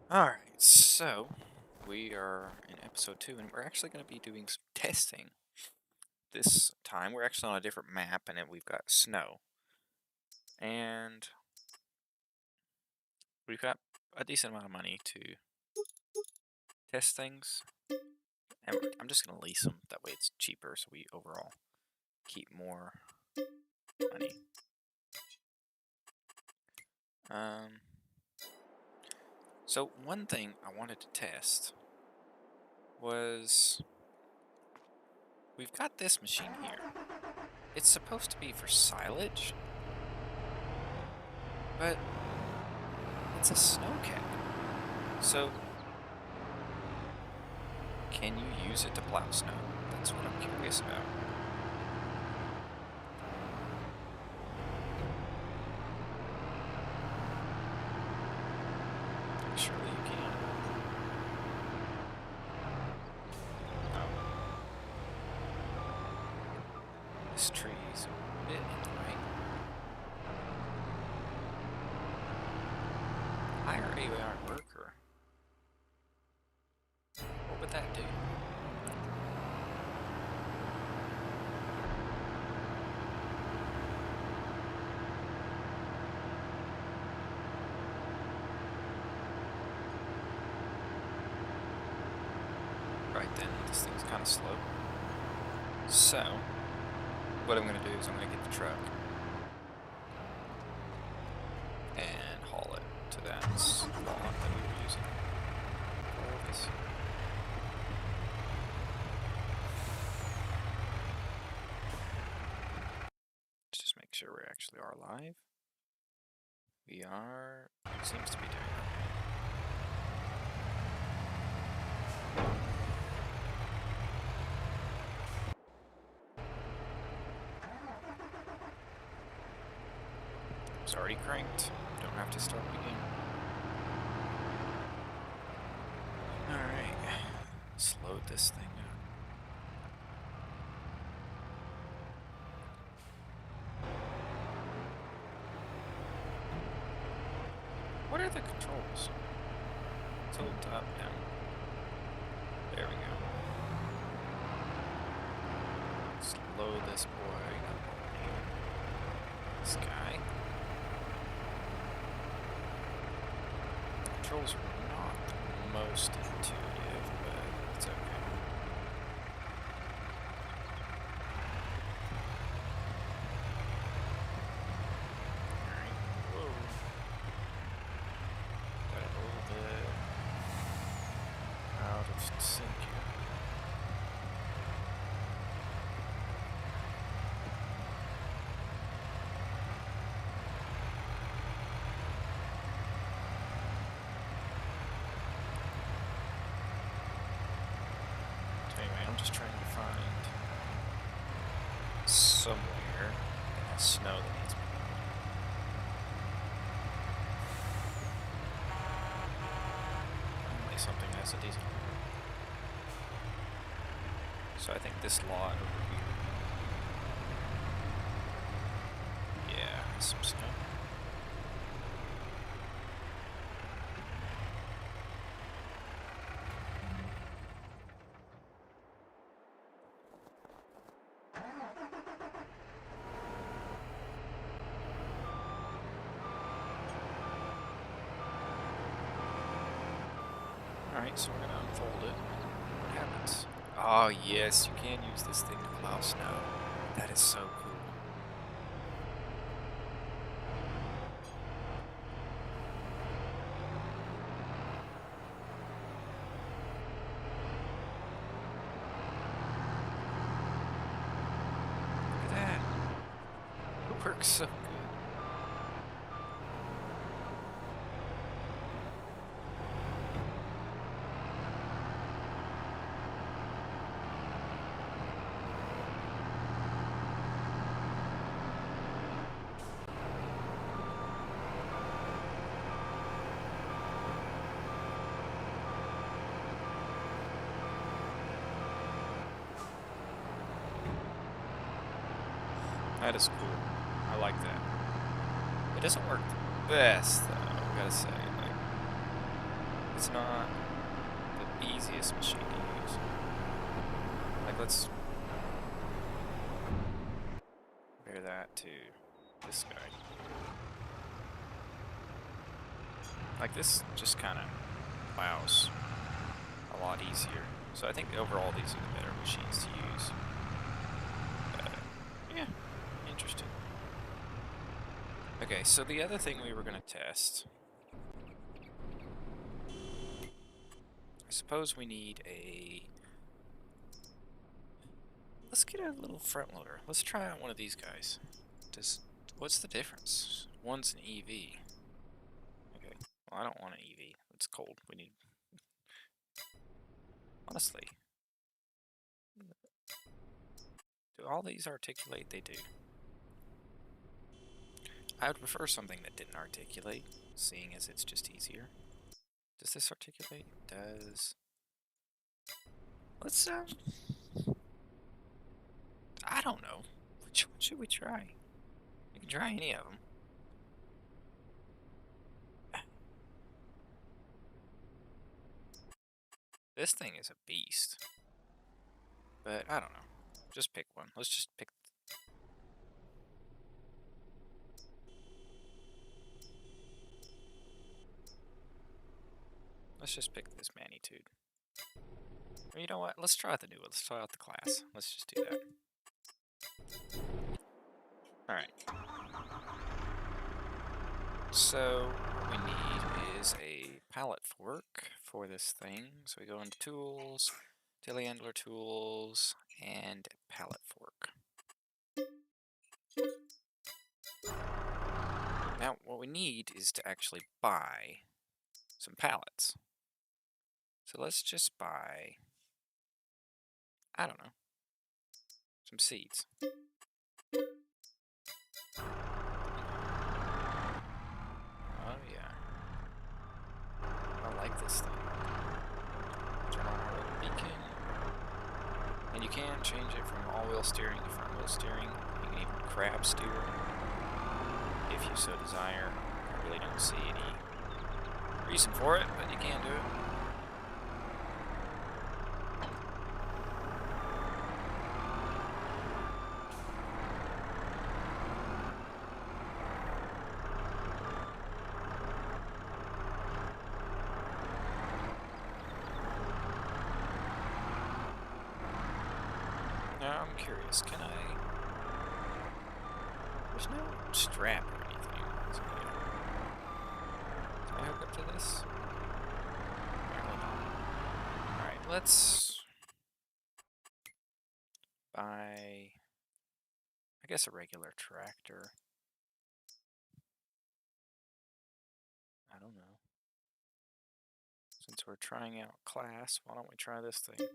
Alright, so we are in episode 2, and we're actually going to be doing some testing. This time, we're actually on a different map, and we've got snow. And we've got a decent amount of money to test things. And I'm just going to lease them, that way it's cheaper, so we overall keep more money. So one thing I wanted to test was we've got this machine here. It's supposed to be for silage, but it's a snowcat. So can you use it to plow snow? That's what I'm curious about. Surely you can. Oh. This tree is a bit in the way. Hire AR worker. What would that do? Right then, this thing's kind of slow. So, what I'm going to do is I'm going to get the truck and haul it to that slot that we were using for all this. Let's just make sure we actually are live. We are. It seems to be doing okay. It's already cranked. Don't have to start it again. Alright. Let's load this thing up. What are the controls? Tilt up, down. There we go. Let's load this boy up here. This guy. The controls are not the most intuitive, but it's okay. Alright, whoa. Got a little bit out of sync here. Anyway, I'm just trying to find somewhere that has snow that needs moving. Only something that has a decent. So I think this lot over here, yeah, has some snow. Alright, so we're going to unfold it. What happens? Oh, yes, you can use this thing to plow snow. That is so cool. Look at that. It works so good. That is cool. I like that. It doesn't work the best, though, I gotta say. Like, It's not the easiest machine to use. Like, let's compare that to this guy. Like, this just kind of plows a lot easier. So I think overall these are the better machines to use. Yeah, interesting. Okay, so the other thing we were going to test, I suppose we need a... Let's get a little front loader. Let's try out one of these guys. What's the difference? One's an EV. Okay, well, I don't want an EV. It's cold. We need... Honestly, do all these articulate? They do. I would prefer something that didn't articulate, seeing as it's just easier. Does this articulate? It does. Let's, I don't know. Which one should we try? We can try any of them. This thing is a beast. But I don't know. Just pick one. Let's just pick... Let's just pick this magnitude. Well, you know what? Let's try out the new one. Let's try out the class. Let's just do that. Alright. So, what we need is a pallet fork for this thing. So we go into Tools, Telehandler Tools, and Pallet Fork. Now, what we need is to actually buy some pallets. So let's just buy, I don't know, some seeds. Oh yeah. I like this thing. Turn on our little beacon. And you can change it from all-wheel steering to front-wheel steering. You can even crab steer if you so desire. I really don't see any reason for it, but you can do it. Now I'm curious, can I... There's no strap or anything. So, yeah. Can I hook up to this? Apparently not. Alright, let's buy, I guess, a regular tractor. I don't know. Since we're trying out class, why don't we try this thing?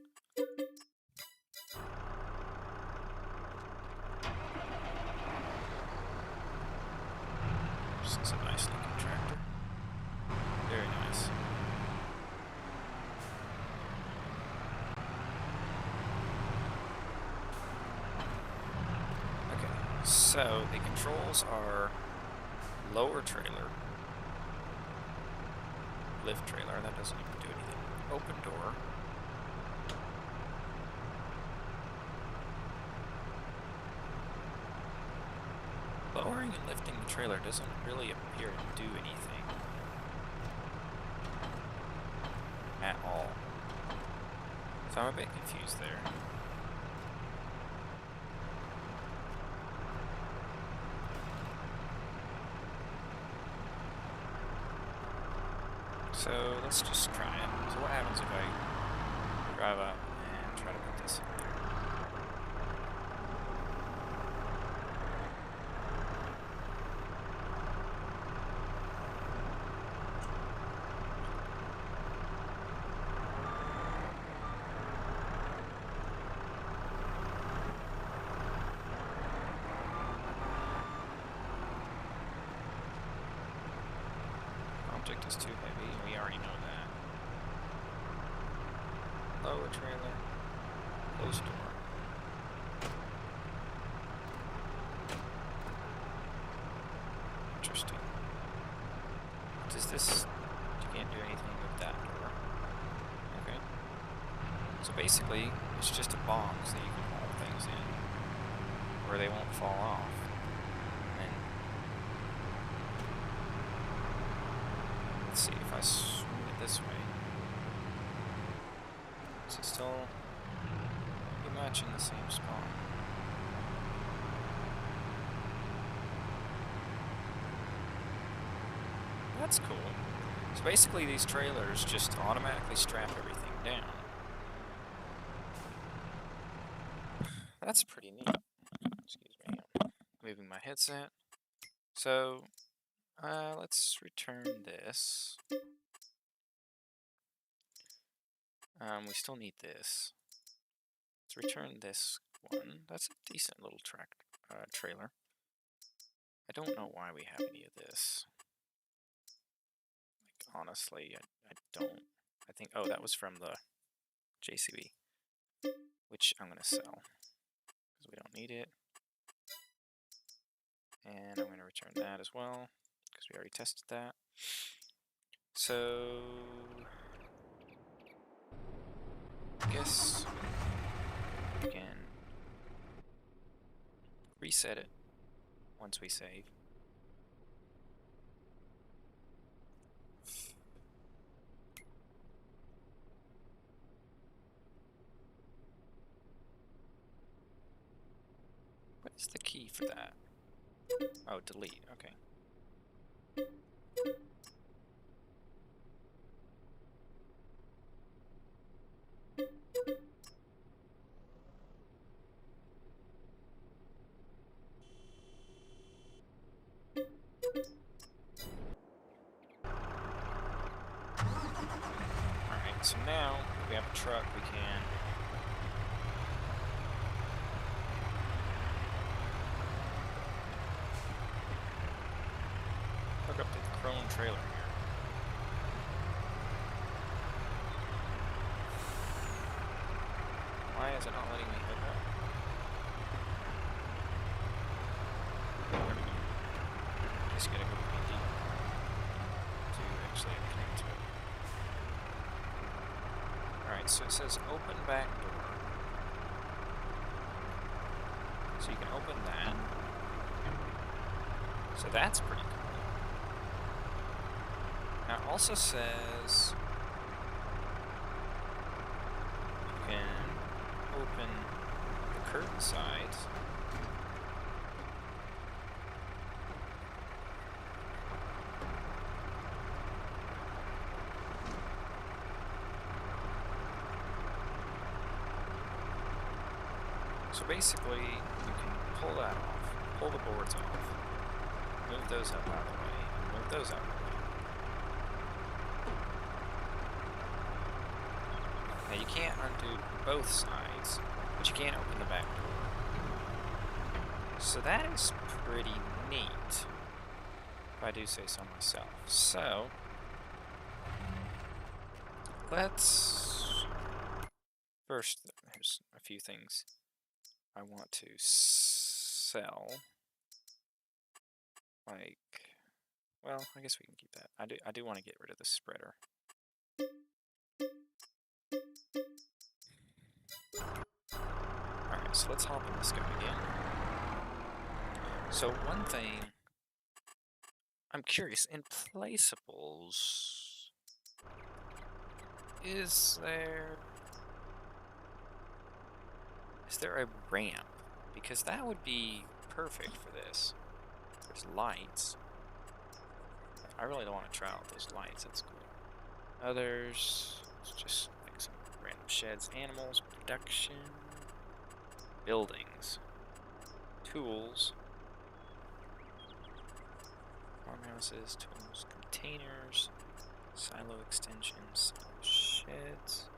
This is a nice looking tractor. Very nice. Okay, so the controls are lower trailer, lift trailer, that doesn't even do anything. Open door. Lowering and lifting the trailer doesn't really appear to do anything at all. So I'm a bit confused there. So let's just try it. So what happens if I drive up and try to put this in there? Object is too heavy, we already know that. Lower trailer, close door. Interesting. Does this, you can't do anything with that door. So basically, it's just a box that you can haul things in where they won't fall off. And let's see if I swing it this way. Is it still pretty much in the same spot? That's cool. So basically these trailers just automatically strap everything down. That's pretty neat. Excuse me, I'm moving my headset. So, let's return this. We still need this. Let's return this one. That's a decent little trailer. I don't know why we have any of this. Like, honestly, I don't. I think, oh, that was from the JCB, which I'm going to sell because we don't need it. And I'm going to return that as well because we already tested that. So, I guess we can reset it once we save. What is the key for that? Oh, delete, okay. Alright, so now if we have a truck, we can hook up the Chrome trailer here. Why is it not letting me hook up? There we go. Just gotta go pretty deep to actually connect to it. Alright, so it says open back door. So you can open that. So that's pretty cool. Now it also says you can open the curtain sides. So basically, you can pull that off, pull the boards off, move those up out of the way, and move those out of the way. Now you can't undo both sides, but you can open the back door. So that is pretty neat, if I do say so myself. So, let's... First, there's a few things I want to sell. Like, well, I guess we can keep that. I do want to get rid of the spreader. Alright, so let's hop in this guy again. So one thing, I'm curious, in placeables, is there a ramp? Because that would be perfect for this. There's lights. I really don't want to try out those lights, that's cool. Others, it's just like some random sheds, animals, production, buildings, tools, farmhouses, tools, containers, silo extensions, sheds.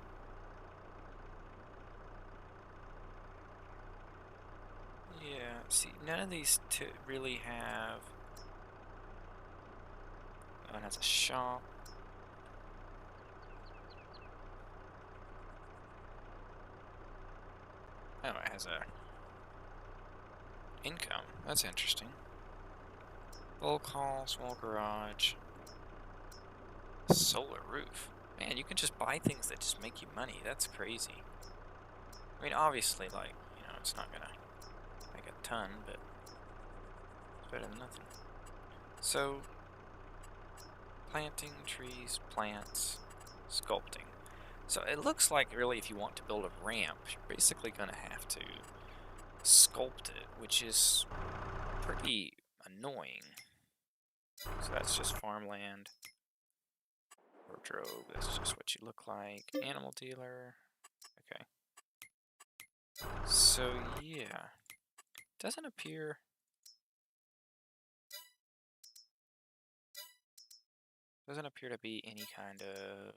Yeah, see, none of these really have... One has a shop. Oh, it has a income. That's interesting. Bulk haul, small garage, solar roof. Man, you can just buy things that just make you money. That's crazy. I mean, obviously, like, it's not gonna make a ton, but it's better than nothing. So, planting trees, plants, sculpting. So it looks like really if you want to build a ramp, you're basically going to have to sculpt it, which is pretty annoying. So that's just farmland. Wardrobe, that's just what you look like. Animal dealer. Okay. So yeah. Doesn't appear to be any kind of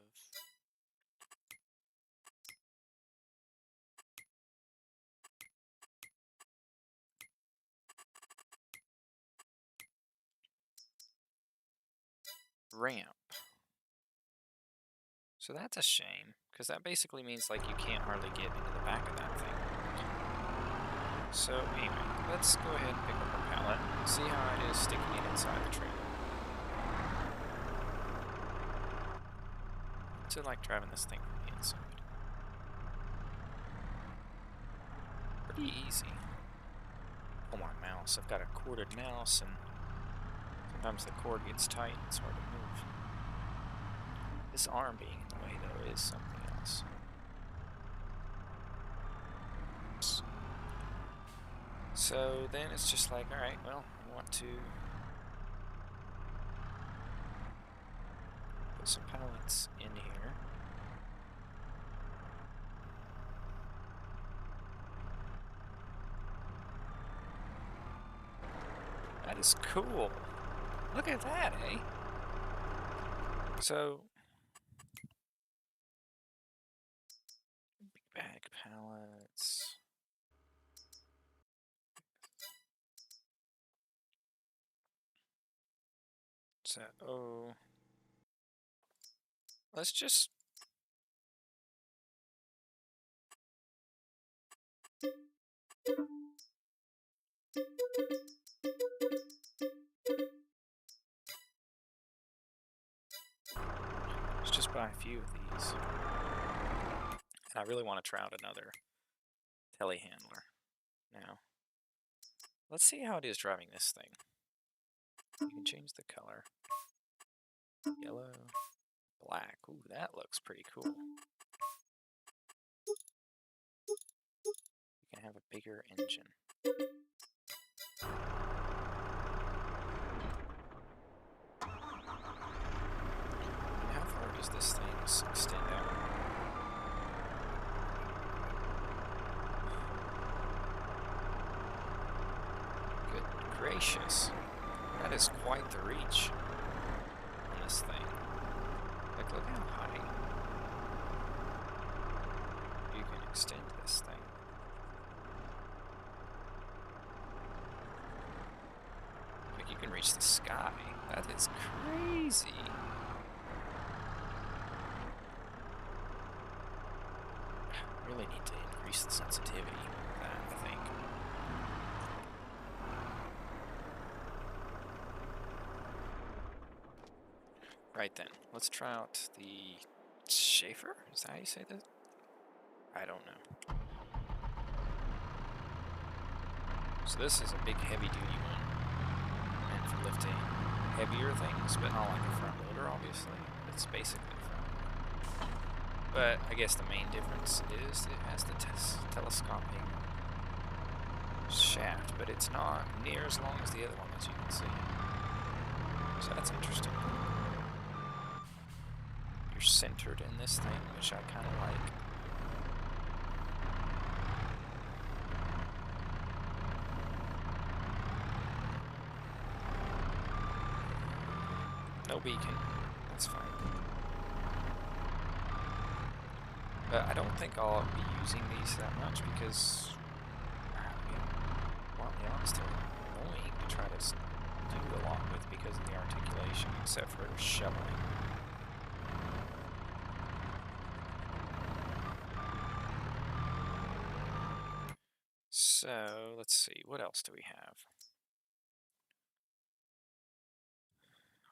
ramp. So that's a shame, because that basically means like you can't hardly get into the back of that thing. So anyway, let's go ahead and pick up our pallet and see how it is sticking it inside the trailer. What's it like driving this thing from the inside? Pretty easy. Oh, my mouse. I've got a corded mouse, and sometimes the cord gets tight and it's hard to move. This arm being in the way, though, is something else. So then it's just like, alright, well, I want to put some pallets in here. That is cool. Look at that, eh? So, big bag pallets. So, let's just buy a few of these. And I really want to try out another telehandler. Now, let's see how it is driving this thing. You can change the color. Yellow, black. Ooh, that looks pretty cool. You can have a bigger engine. And how far does this thing extend out? Good gracious. That is quite the reach on this thing. Like, look how high you can extend this thing. Like, you can reach the sky. That is crazy. Really need to increase the sensitivity of that, I think. Right then, let's try out the Schaefer? Is that how you say that? I don't know. So this is a big heavy-duty one, meant for lifting heavier things, but not like a front loader, obviously. It's basically a front loader. But I guess the main difference is it has the telescoping shaft, but it's not near as long as the other one, as you can see. So that's interesting. You're centered in this thing, which I kind of like. No beacon. That's fine. But I don't think I'll be using these that much because, well, to be honest, they're annoying to try to do a lot with because of the articulation, except for shoveling. So, let's see, what else do we have?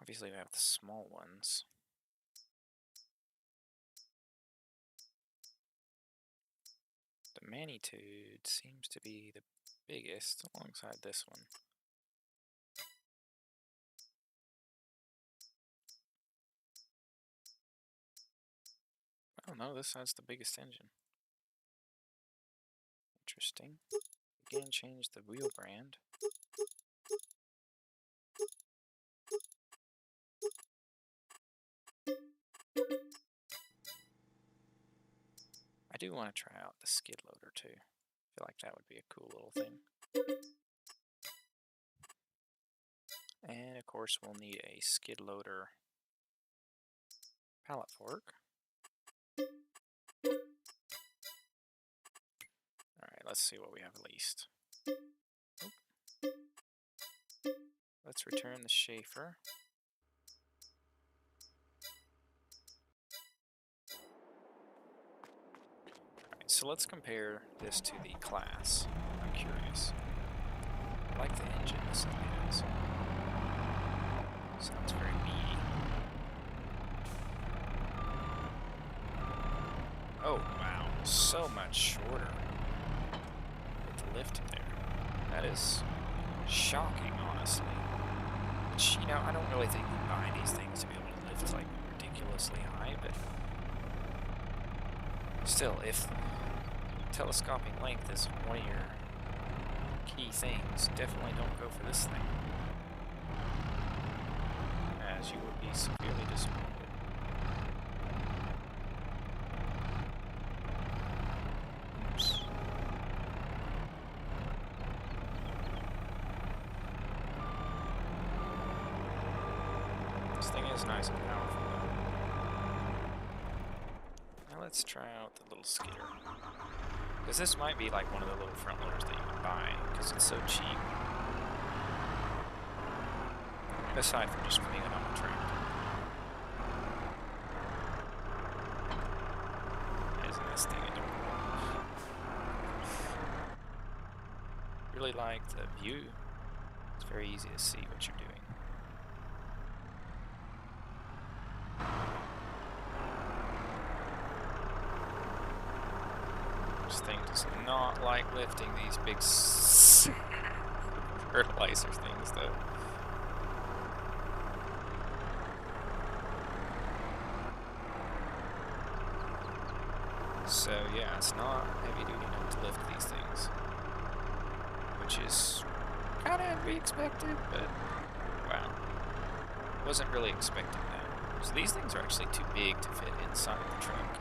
Obviously we have the small ones. Magnitude seems to be the biggest alongside this one. Oh no, this has the biggest engine. Interesting. Again, change the wheel brand. I do want to try out the skid loader too. I feel like that would be a cool little thing. And of course we'll need a skid loader pallet fork. Alright, let's see what we have leased. Oop. Let's return the Schaefer. Alright, so let's compare this to the class. I'm curious. I like the engine this thing has. Sounds very meaty. Oh, wow. So much shorter with the lift there. That is shocking, honestly. Which, you know, I don't really think we buy these things to be able to lift, like, ridiculously high, but still, if telescoping length is one of your key things, definitely don't go for this thing, as you will be severely disappointed. Oops. This thing is nice and powerful, though. Now let's try out the little skidder. Because this might be like one of the little front loaders that you would buy, because it's so cheap. Aside from just putting it on the tractor. Isn't this thing adorable? Really like the view. It's very easy to see what you're doing. This thing does not like lifting these big fertilizer things, though. So yeah, it's not heavy duty enough to lift these things, which is kind of to be expected, but wow, wasn't really expecting that. So these things are actually too big to fit inside the truck.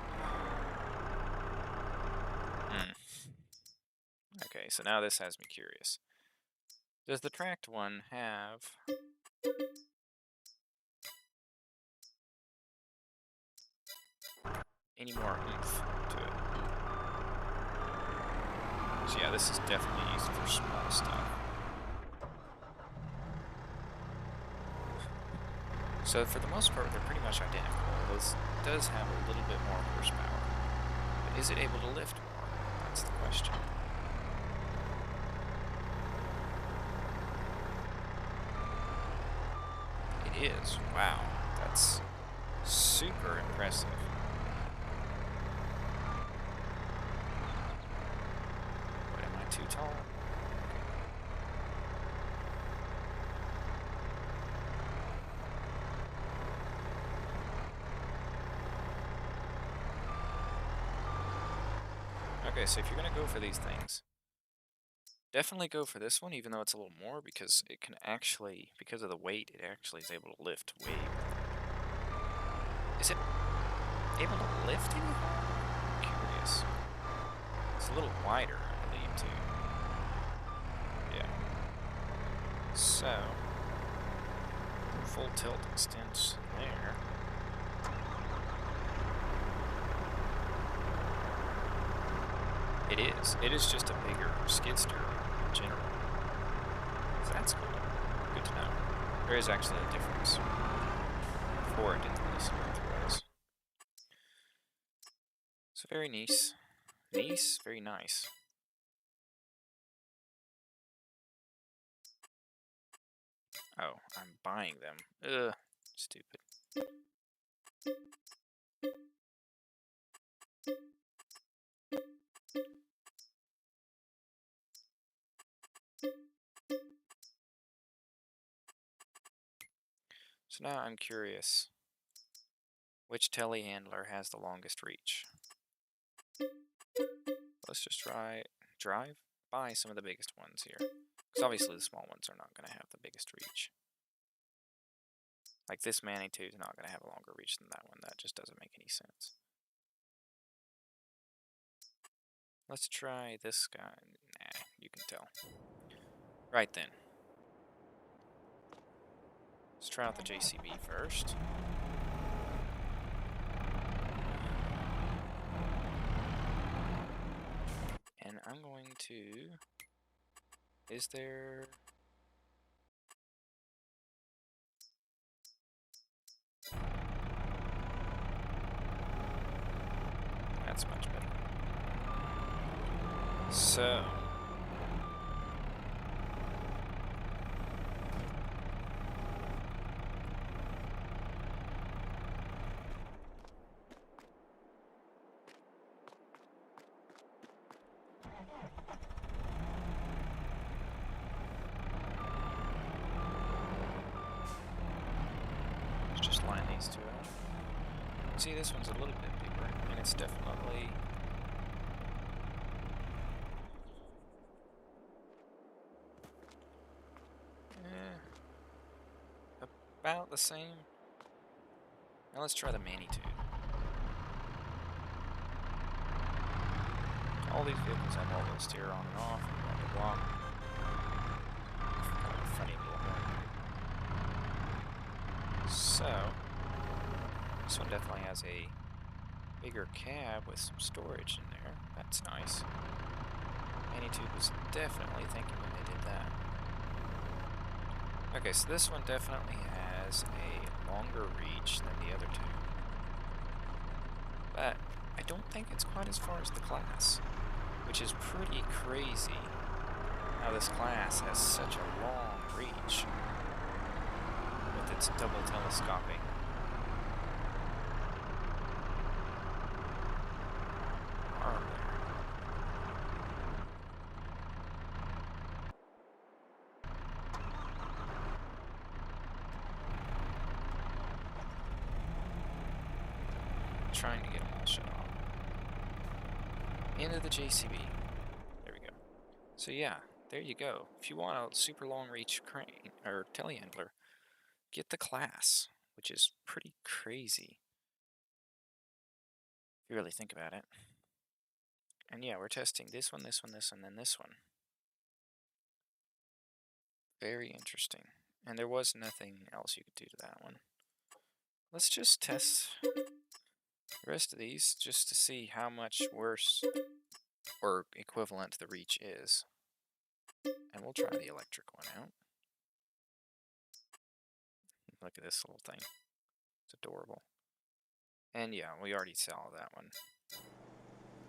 Okay, so now this has me curious. Does the tracked one have any more oomph to it? So yeah, this is definitely used for small stuff. So for the most part, they're pretty much identical. This does have a little bit more horsepower. But is it able to lift more? That's the question. It is. Wow. That's super impressive. What, am I too tall? Okay, so if you're going to go for these things, definitely go for this one, even though it's a little more, because it can actually, because of the weight, it actually is able to lift way. Is it able to lift any higher? I'm curious. It's a little wider, I believe, too. Yeah. So, full tilt extends there. It is. It is just a bigger skid steer in general. So that's cool. Good to know. There is actually a difference. Before I did this otherwise. So very nice. Nice? Very nice. Oh, I'm buying them. Ugh. Stupid. So now I'm curious, which telehandler has the longest reach? Let's just drive by some of the biggest ones here. Because obviously the small ones are not going to have the biggest reach. Like this Manitou is not going to have a longer reach than that one. That just doesn't make any sense. Let's try this guy. Nah, you can tell. Right then. Let's try out the JCB first. And I'm going to... Is there... That's much better. So... Let's just line these two out. See, this one's a little bit bigger, and it's definitely... about the same. Now let's try the Manitou. All these vehicles have all those steer on and off, blah blah blah. Kind of a funny little one. So, this one definitely has a bigger cab with some storage in there. That's nice. Manitou was definitely thinking when they did that. Okay, so this one definitely has a longer reach than the other two. But I don't think it's quite as far as the class, which is pretty crazy how this class has such a long reach with its double telescoping. Arm there. Trying to get them all shut off. Into the JCB. There we go. So yeah, there you go. If you want a super long reach crane or telehandler, get the class, which is pretty crazy if you really think about it. And yeah, we're testing this one, this one, this one, then this one. Very interesting. And there was nothing else you could do to that one. Let's just test the rest of these just to see how much worse or equivalent the reach is. And we'll try the electric one out. Look at this little thing. It's adorable. And yeah, we already saw that one.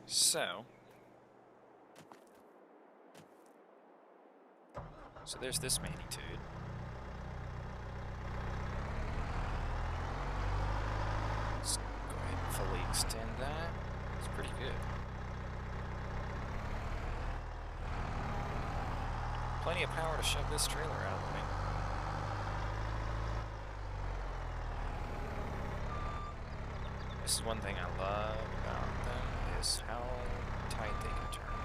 So there's this Manitou. Let's go ahead and fully extend that. It's pretty good. Plenty of power to shove this trailer out of the way. This is one thing I love about them, is how tight they can turn.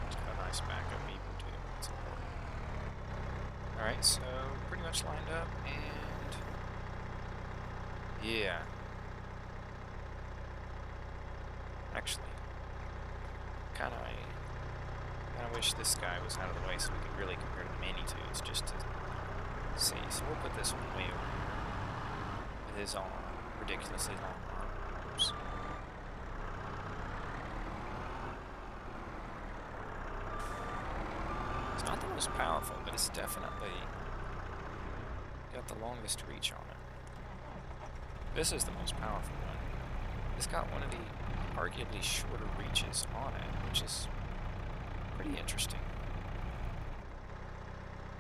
It's got a nice backup even too. It's important. Alright, so pretty much lined up, and yeah. Actually, kind of wish this guy was out of the way so we could really compare to the Manitous just to see. So we'll put this one way over here with his own ridiculously long arms. It's not the most powerful, but it's definitely got the longest reach on it. This is the most powerful one. It's got one of the arguably shorter reaches on it, which is pretty interesting.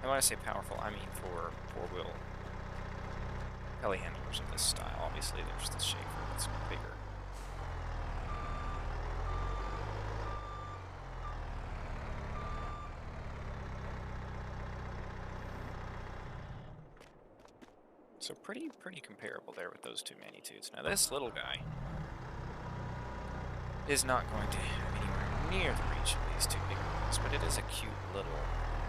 And when I say powerful, I mean for four-wheel telehandlers of this style. Obviously, there's the Schaefer that's bigger. So pretty comparable there with those two magnitudes. Now this little guy is not going to have anywhere near the reach of these two big ones, but it is a cute little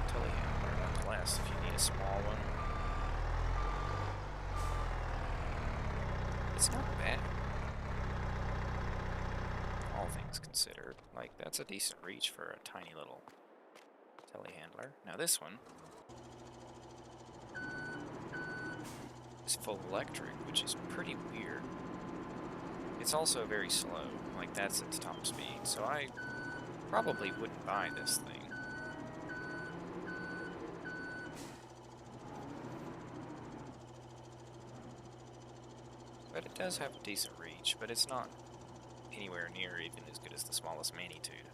telehandler nonetheless if you need a small one. It's not bad. All things considered. Like, that's a decent reach for a tiny little telehandler. Now this one is full electric, which is pretty weird. It's also very slow, like that's its top speed, so I probably wouldn't buy this thing. But it does have a decent reach, but it's not anywhere near even as good as the smallest magnitude.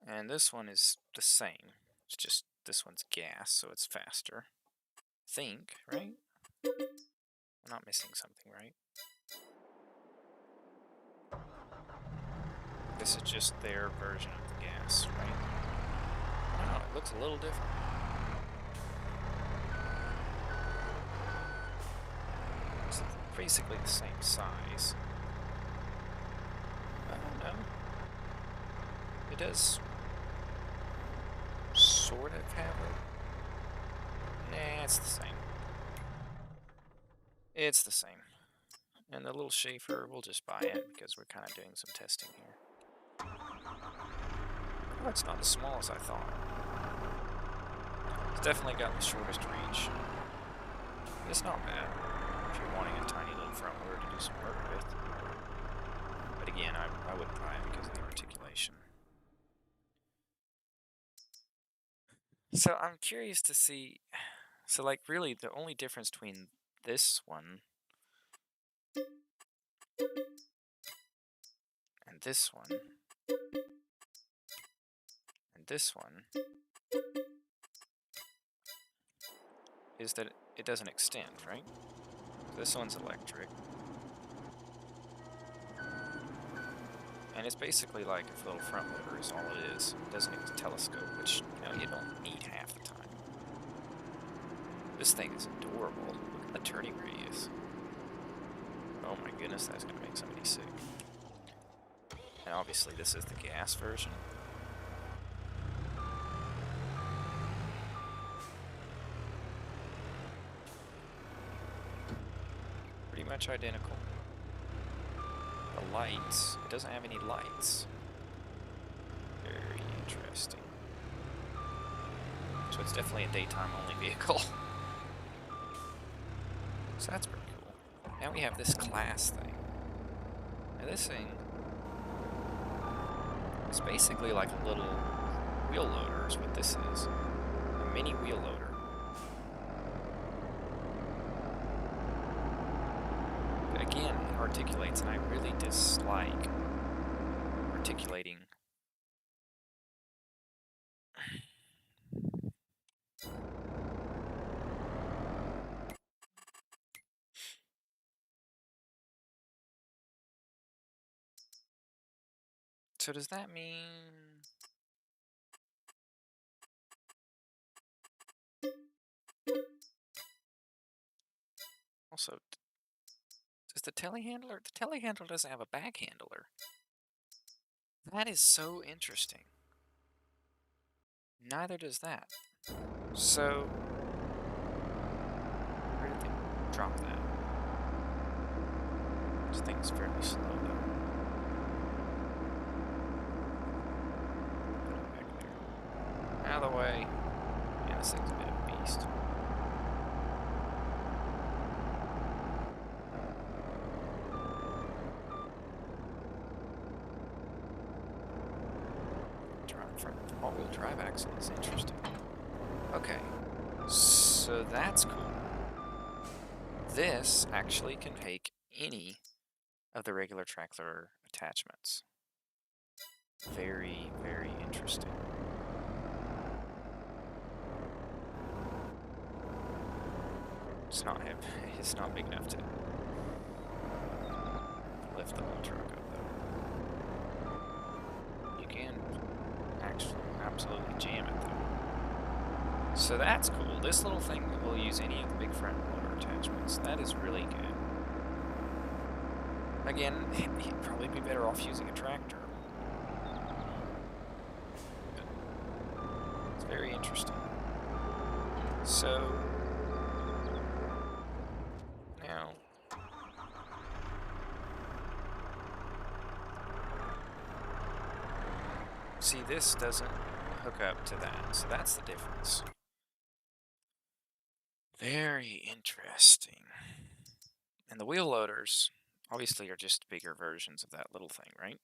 And this one is the same. It's just this one's gas, so it's faster. Think, right? I'm not missing something, right? This is just their version of the gas, right? I don't know, it looks a little different. It's basically the same size. I don't know. It does sort of have it. Nah, it's the same. It's the same. And the little Schaefer, we'll just buy it because we're kind of doing some testing here. Oh, it's not as small as I thought. It's definitely got the shortest reach. It's not bad if you're wanting a tiny little front loader to do some work with. But again, I wouldn't buy it because of the articulation. So I'm curious to see, so like really the only difference between this one and this one and this one is that it doesn't extend, right? This one's electric. And it's basically like a little front loader is all it is. It doesn't even telescope, which, you know, you don't need half the time. This thing is adorable. Look at the turning radius. Oh my goodness, that's going to make somebody sick. And obviously this is the gas version. Pretty much identical. The lights, it doesn't have any lights. Very interesting. So it's definitely a daytime only vehicle. So that's pretty cool. Now we have this class thing. Now this thing is basically like a little wheel loader is what this is. A mini wheel loader. But again, it articulates, and I really dislike articulating. So does that mean... Also, does the telehandler... The telehandler doesn't have a back handler. That is so interesting. Neither does that. So... where did they drop that? This thing's fairly slow, though. Put it back there. Out of the way. Yeah, this thing's a bit of a beast. All-wheel drive axle is interesting. Okay, so that's cool. This actually can take any of the regular tractor attachments. Very, very interesting. It's not heavy. It's not big enough to lift the whole truck up, though. You can absolutely jam it, though. So that's cool. This little thing will use any of the big front loader attachments. That is really good. Again, he'd probably be better off using a tractor. It's very interesting. So, now, see, this doesn't hook up to that, so that's the difference. Very interesting. And the wheel loaders, obviously, are just bigger versions of that little thing, right?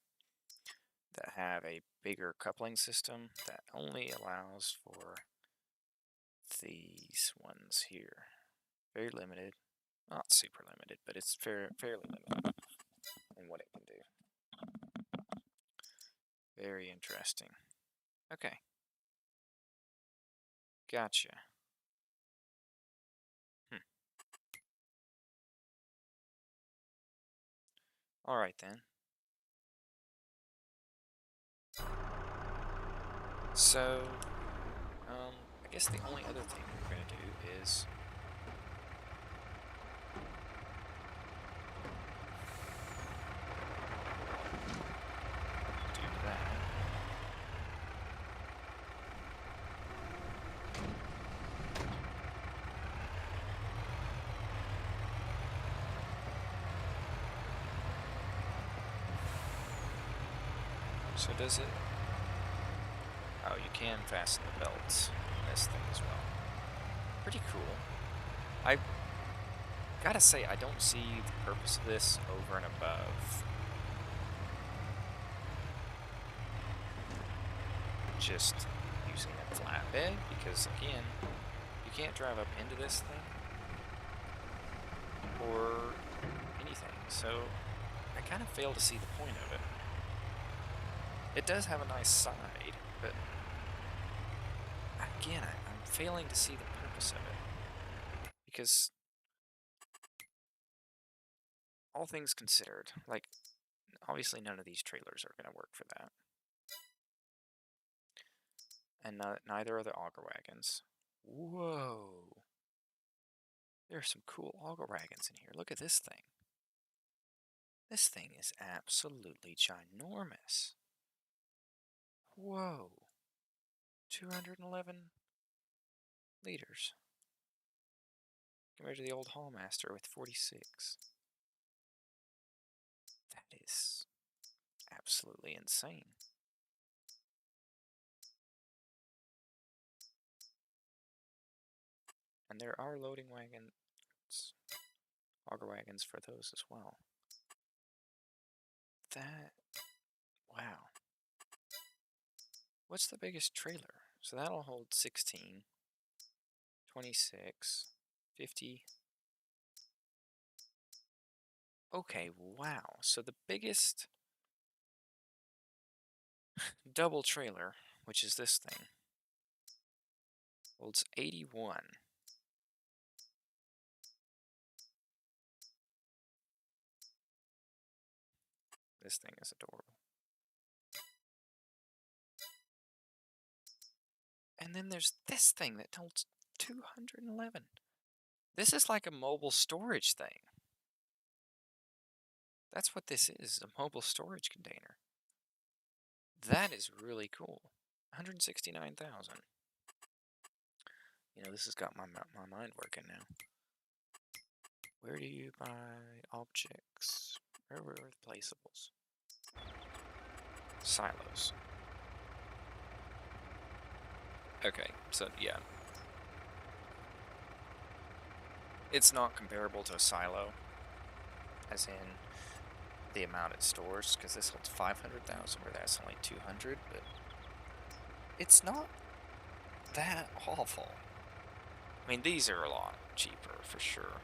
That have a bigger coupling system that only allows for these ones here. Very limited. Not super limited, but it's fairly limited in what it can do. Very interesting. Okay. Gotcha. Alright then. So, I guess the only other thing we're going to do is do that. So does it? Oh, you can fasten the belts on this thing as well. Pretty cool. I gotta say, I don't see the purpose of this over and above just using a flatbed, because again, you can't drive up into this thing or anything, so I kind of fail to see the point of it. It does have a nice side, but again, I'm failing to see the purpose of it, because all things considered, like, obviously none of these trailers are going to work for that. And neither are the Auger Wagons. Whoa! There are some cool Auger Wagons in here. Look at this thing. This thing is absolutely ginormous. Whoa! 211 liters. Compared to the old Hallmaster with 46. That is absolutely insane. And there are loading wagons, Auger Wagons for those as well. Wow. What's the biggest trailer? So that'll hold 16, 26, 50. Okay, wow. So the biggest double trailer, which is this thing, holds 81. This thing is adorable. And then there's this thing that holds 211. This is like a mobile storage thing. That's what this is, a mobile storage container. That is really cool. 169,000. You know, this has got my mind working now. Where do you buy objects? Where were replaceables? Silos. Okay, so yeah. It's not comparable to a silo, as in the amount it stores, because this holds 500,000, where that's only 200, but it's not that awful. I mean, these are a lot cheaper, for sure.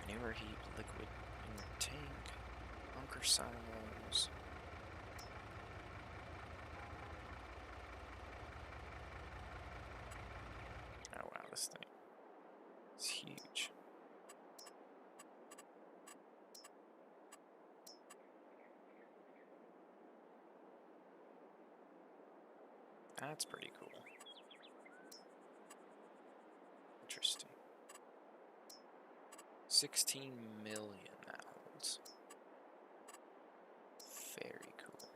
Manure heap, liquid in your tank, bunker silos. Oh wow, this thing is huge. That's pretty cool. Interesting. 16 million that holds. Very cool.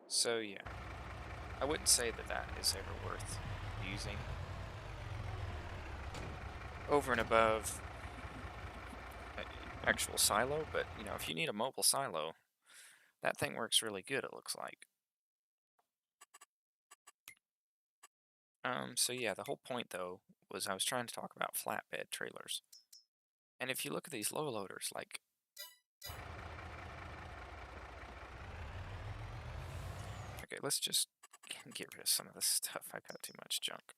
So yeah, I wouldn't say that that is ever worth using over and above actual silo, but you know, if you need a mobile silo, that thing works really good, it looks like. So yeah, the whole point though was I was trying to talk about flatbed trailers. And if you look at these low loaders, like, okay, let's just get rid of some of this stuff. I've got too much junk.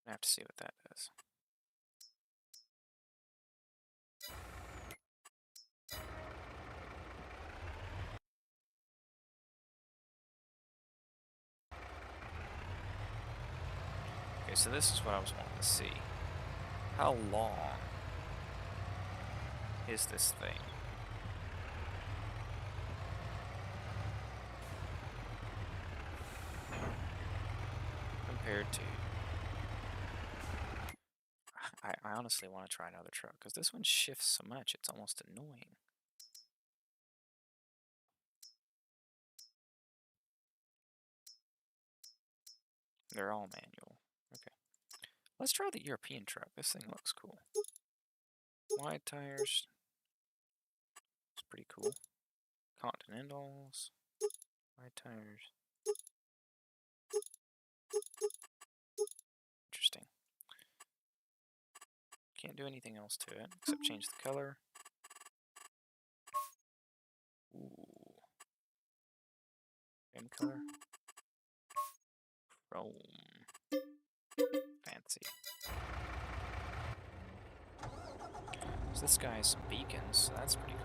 I have to see what that does. Okay, so this is what I was wanting to see. How long is this thing? Compared to... I honestly want to try another truck, because this one shifts so much, it's almost annoying. They're all manual. Okay. Let's try the European truck. This thing looks cool. Wide tires. It's pretty cool. Continentals. Wide tires. Interesting. Can't do anything else to it except change the color. Ooh. Same color. Chrome. Fancy. So this guy has some beacons, so that's pretty cool.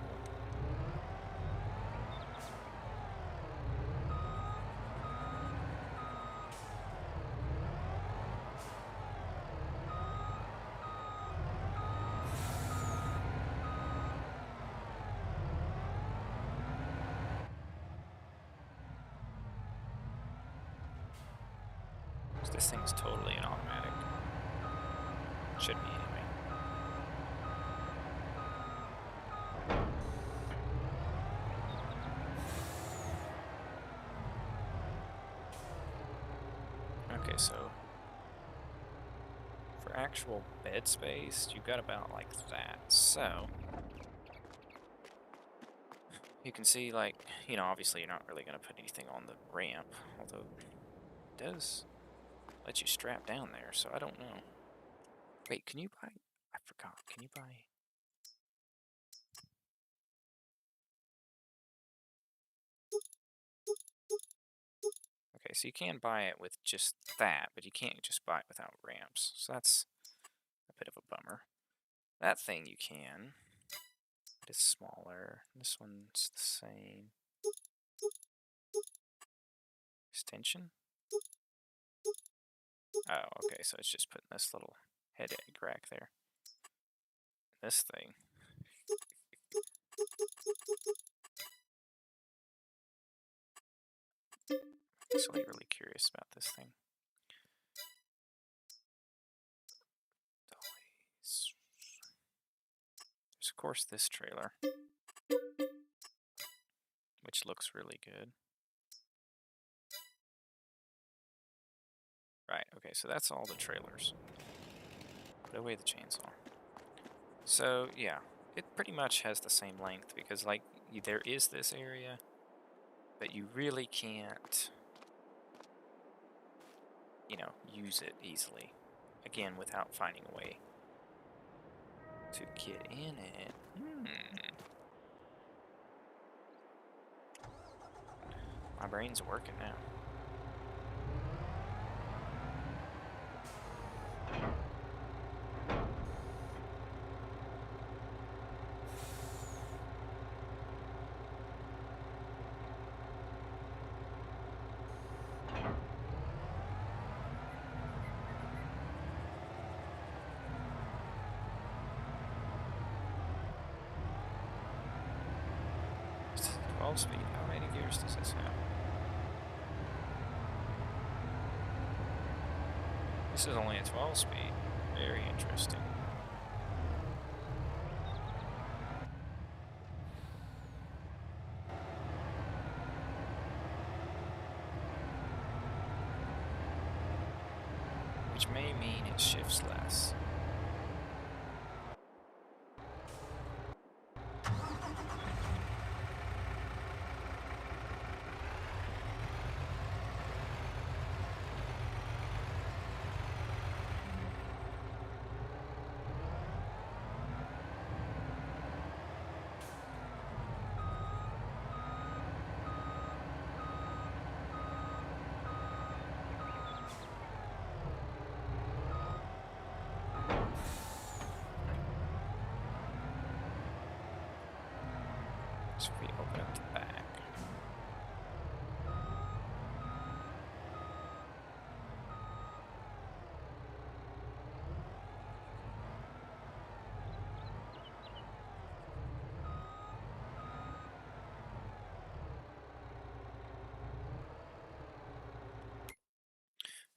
So this thing's totally an automatic. Should be anyway. Okay, so for actual bed space, you've got about like that. So you can see, like, you know, obviously you're not really going to put anything on the ramp, although it does let you strap down there, so I don't know. Wait, can you buy... I forgot. Can you buy... Okay, so you can buy it with just that, but you can't just buy it without ramps. So that's a bit of a bummer. That thing you can. It's smaller. This one's the same. Extension? Oh, okay, so it's just putting this little head egg rack there. This thing. Actually really curious about this thing. Dollies. There's of course this trailer, which looks really good. Right, okay, so that's all the trailers. Put away the chainsaw. So, yeah, it pretty much has the same length because, like, there is this area, but you really can't, you know, use it easily. Again, without finding a way to get in it. My brain's working now. This is 12 speed. How many gears does this have? This is only a 12 speed. Very interesting. Which may mean it shifts less. So if we open up the back.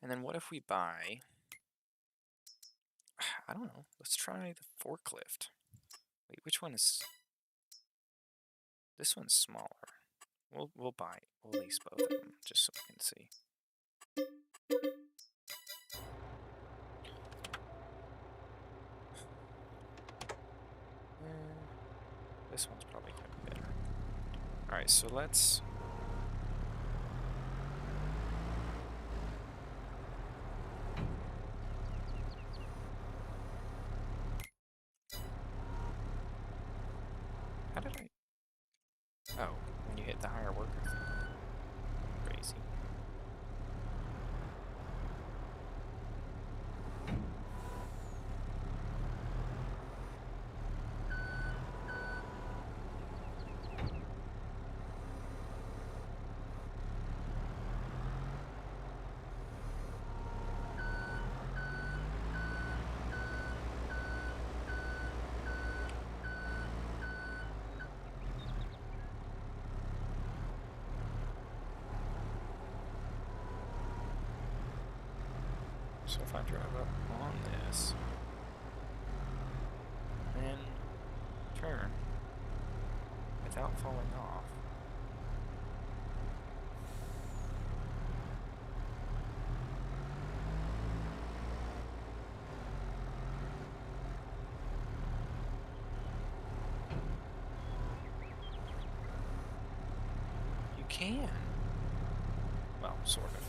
And then what if we buy, I don't know, let's try the forklift. Wait, which one is, this one's smaller. We'll buy, we'll lease both of them, just so we can see. This one's probably gonna be better. Alright, so let's... How did I... Oh, when you hit the higher worker thing. Crazy. So if I drive up on this, then turn without falling off. You can. Well, sort of.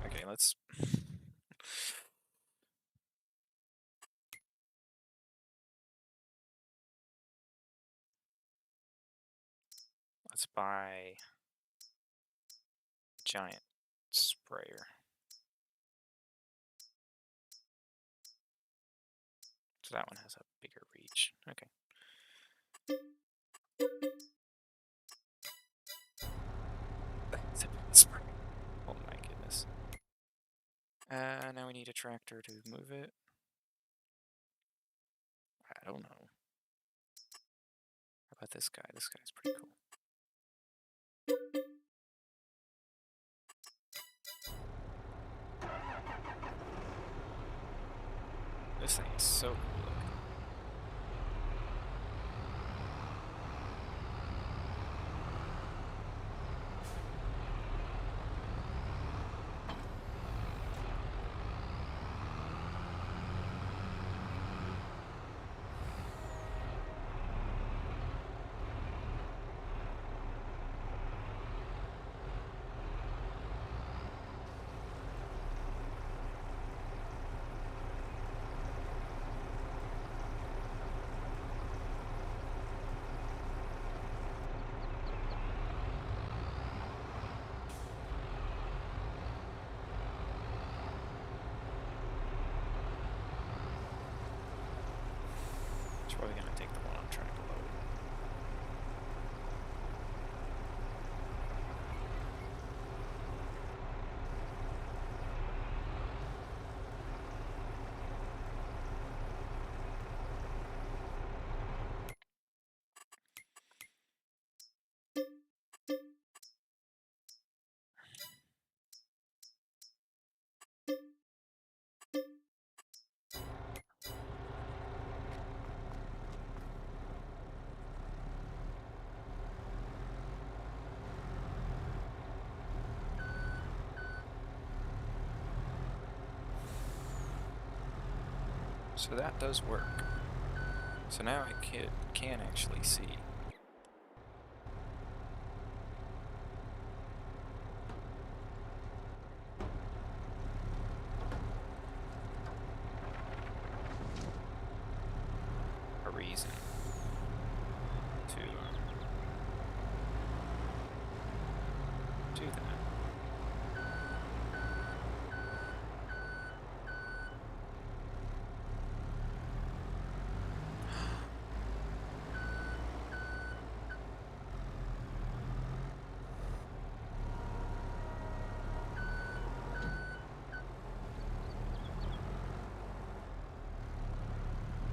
Okay, let's... Let's buy a giant sprayer. So that one has a bigger reach. Okay. It's a big sprayer. Oh my goodness. Now we need a tractor to move it. I don't know. How about this guy? This guy's pretty cool. This thing is so cool looking. So that does work. So now I can actually see. A reason to do that.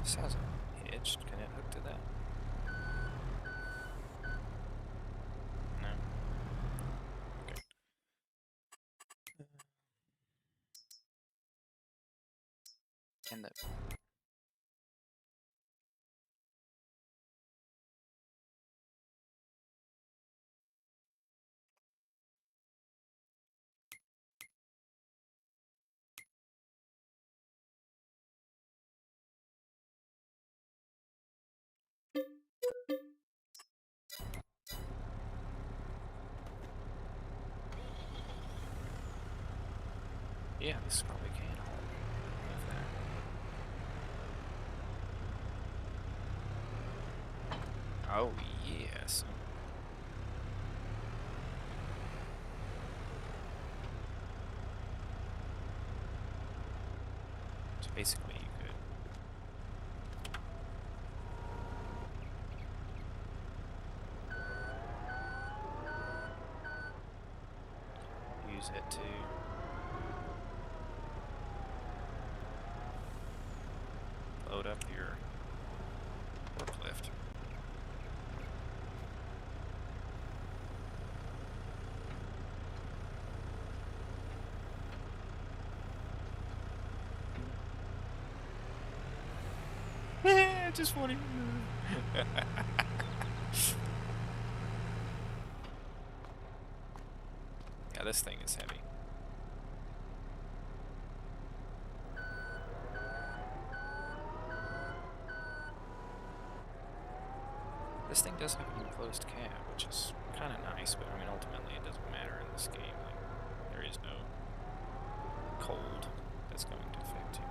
This has a hitch. Can it hook to that? No. Okay. Can the yeah, this probably can hold that. Oh yes. So basically you could use it to load up your forklift. I just want to move. Yeah, this thing is heavy. This thing does have an enclosed cab, which is kind of nice, but I mean, ultimately it doesn't matter in this game. Like, there is no cold that's going to affect you.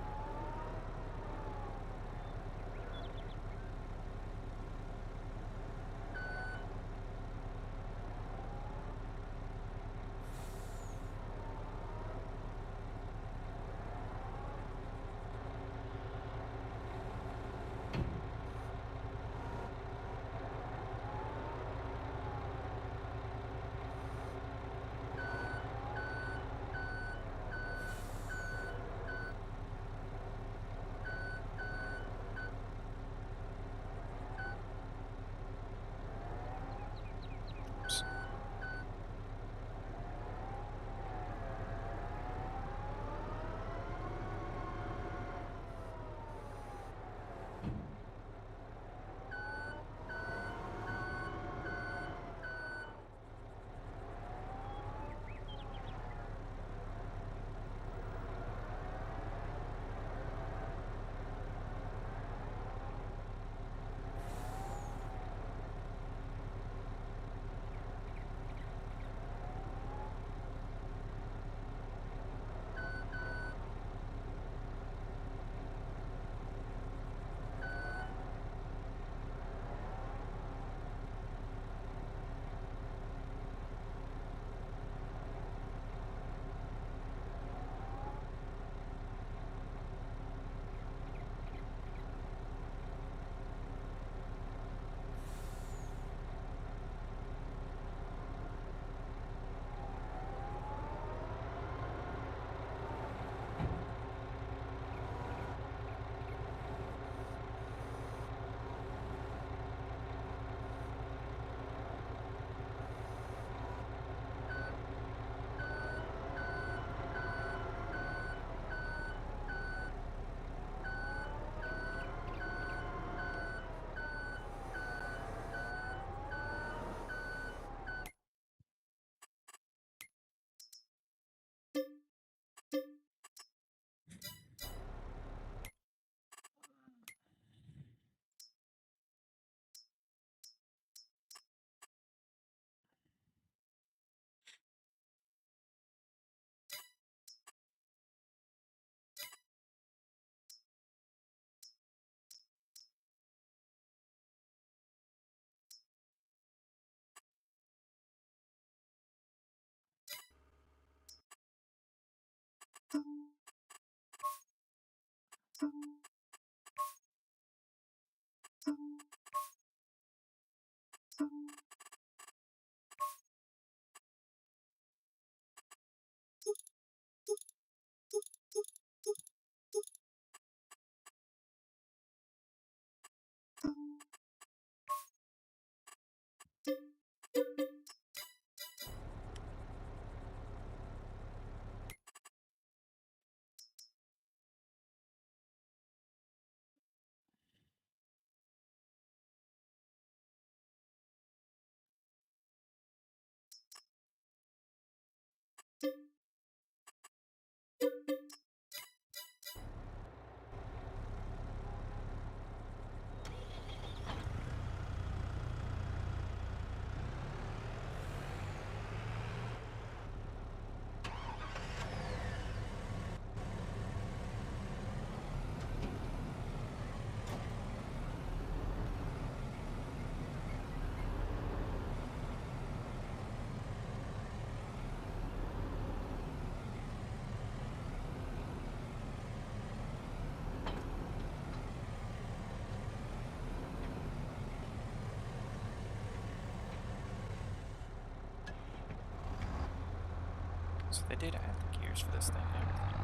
So they did add the gears for this thing and everything.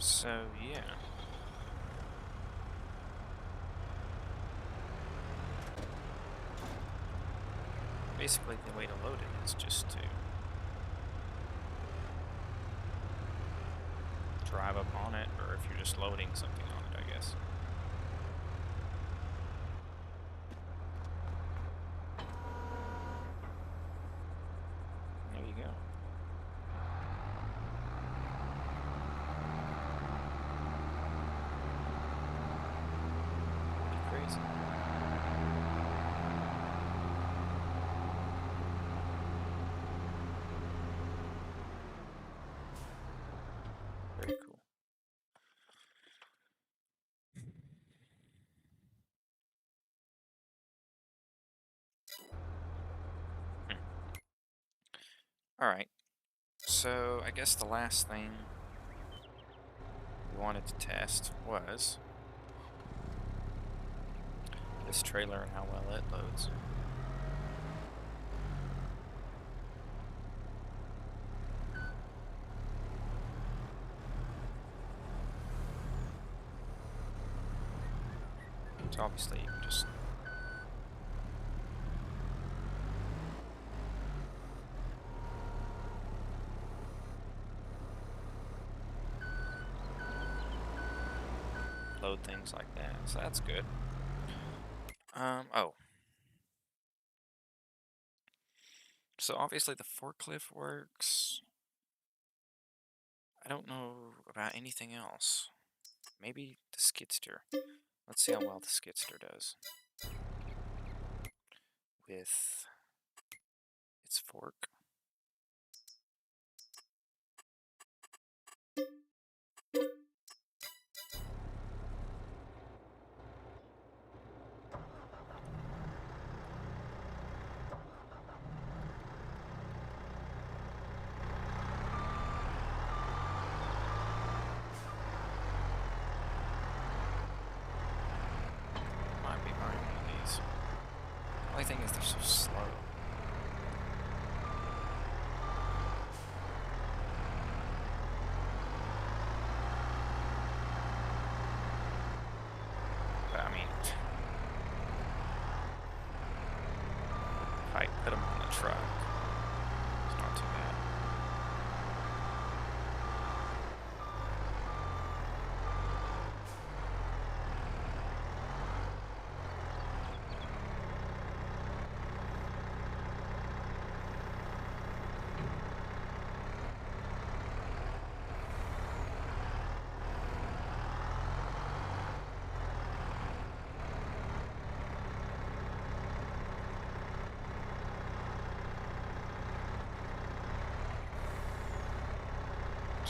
So, yeah. Basically, the way to load it is just to drive up on it, or if you're just loading something on it, I guess. There you go. Pretty crazy. Very cool. Alright, so I guess the last thing we wanted to test was this trailer and how well it loads. So obviously you can just load things like that, so that's good. Oh. So obviously the forklift works. I don't know about anything else. Maybe the skidster. Let's see how well the skidster does with its fork. Might be buying one of these. The only thing is they're so slow. But I mean, if I put them on the truck, it's not too bad.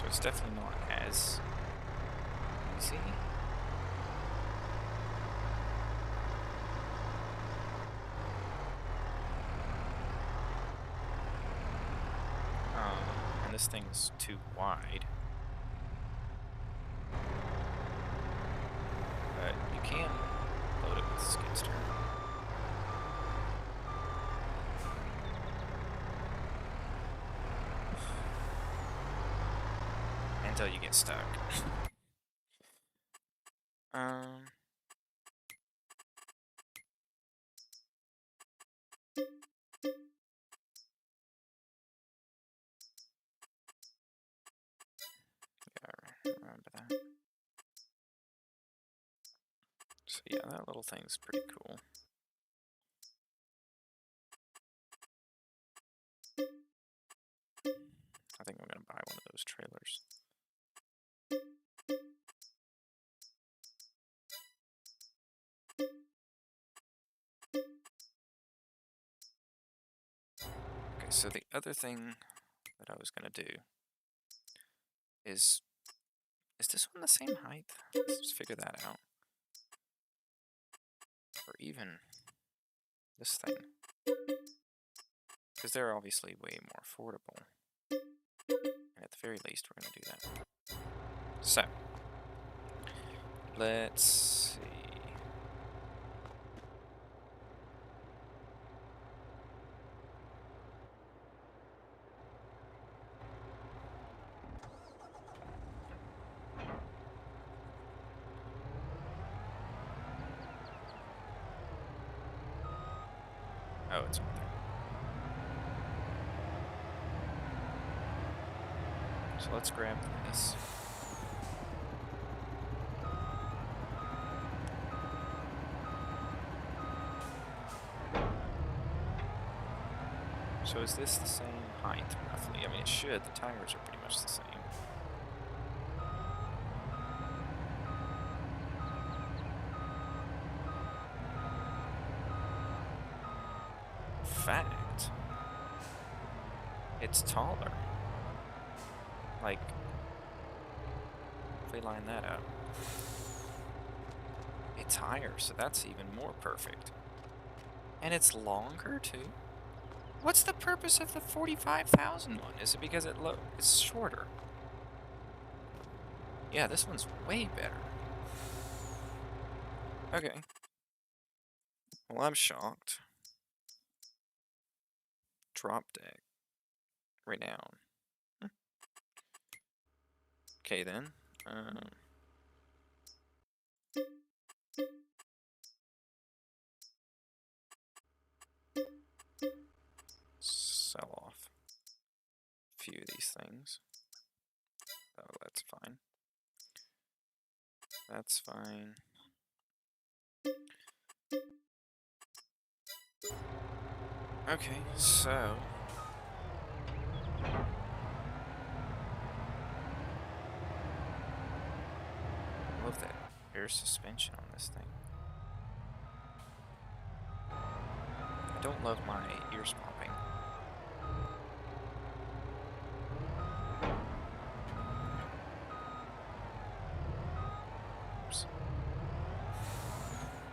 So it's definitely not as easy. And this thing's too wide. But you can load it with skid steer. Until you get stuck. Yeah, remember that. So yeah, that little thing's pretty cool. I think I'm gonna buy one of those trailers. Okay, so the other thing that I was gonna do is this one the same height? Let's just figure that out. Or even this thing. Because they're obviously way more affordable. And at the very least, we're going to do that. So, let's see. Oh, it's over there. So let's grab this. So is this the same height, roughly? I mean, it should. The tires are pretty much the same. Fact, it's taller. Like, if we line that up, it's higher, so that's even more perfect. And it's longer, too? What's the purpose of the 45,000 one? Is it because it's shorter? Yeah, this one's way better. Okay. Well, I'm shocked. Drop deck. Renown. Okay, then. Sell off a few of these things. Oh, that's fine. That's fine. Okay, so... I love that air suspension on this thing. I don't love my ears popping. Oops.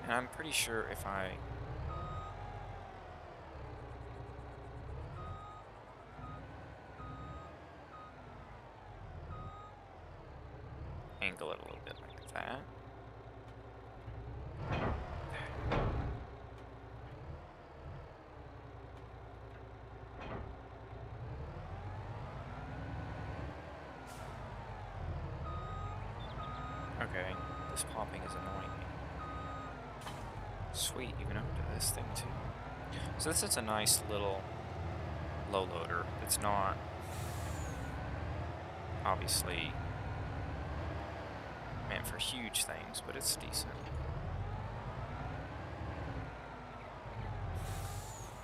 And I'm pretty sure if I... angle it a little bit like that. Okay, this popping is annoying me. Sweet, you can open this thing too. So this is a nice little low loader. It's not obviously meant for huge things, but it's decent.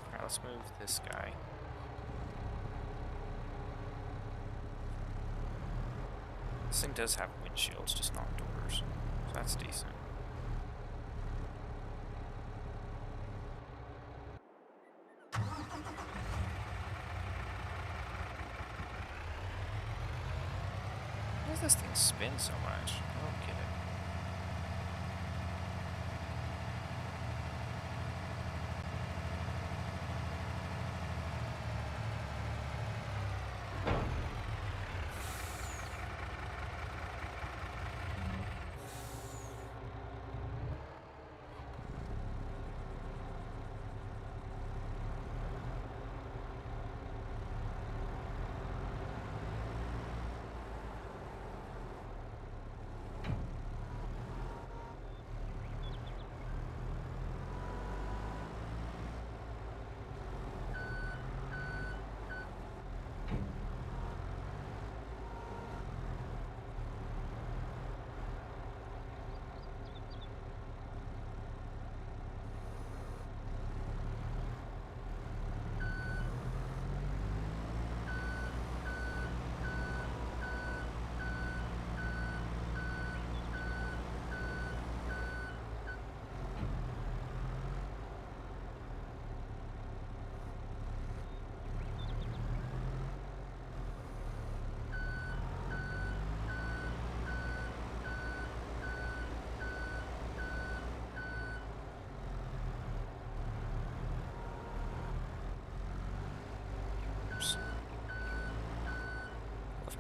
Alright, let's move this guy. This thing does have windshields, just not doors. So that's decent. this thing spin so much? I don't get it.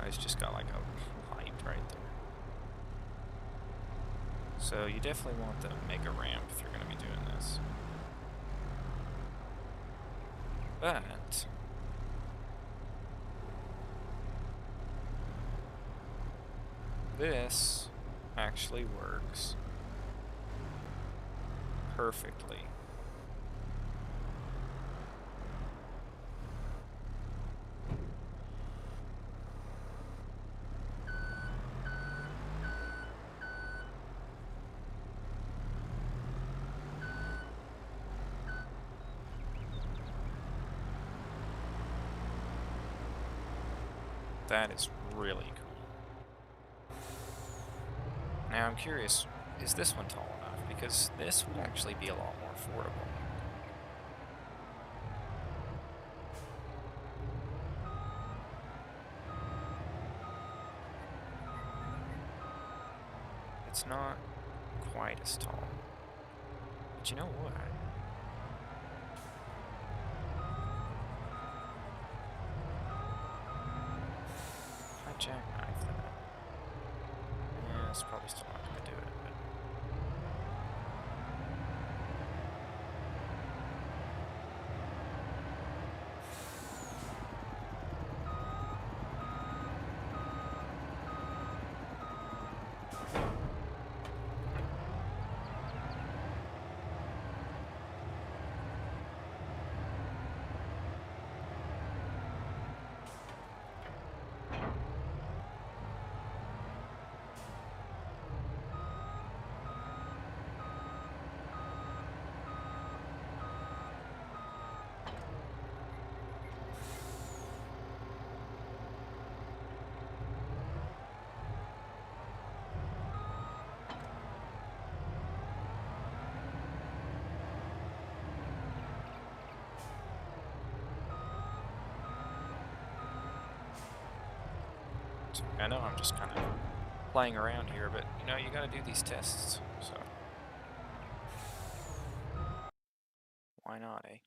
It's just got like a light right there. So you definitely want the mega ramp if you're going to be doing this. But this actually works perfectly. That is really cool. Now I'm curious, is this one tall enough? Because this would actually be a lot more affordable. It's not quite as tall. But you know what? Jackknife that. Yeah, it's probably still not going to do it. But so I know I'm just kind of playing around here, but you know, you got to do these tests, so why not, eh?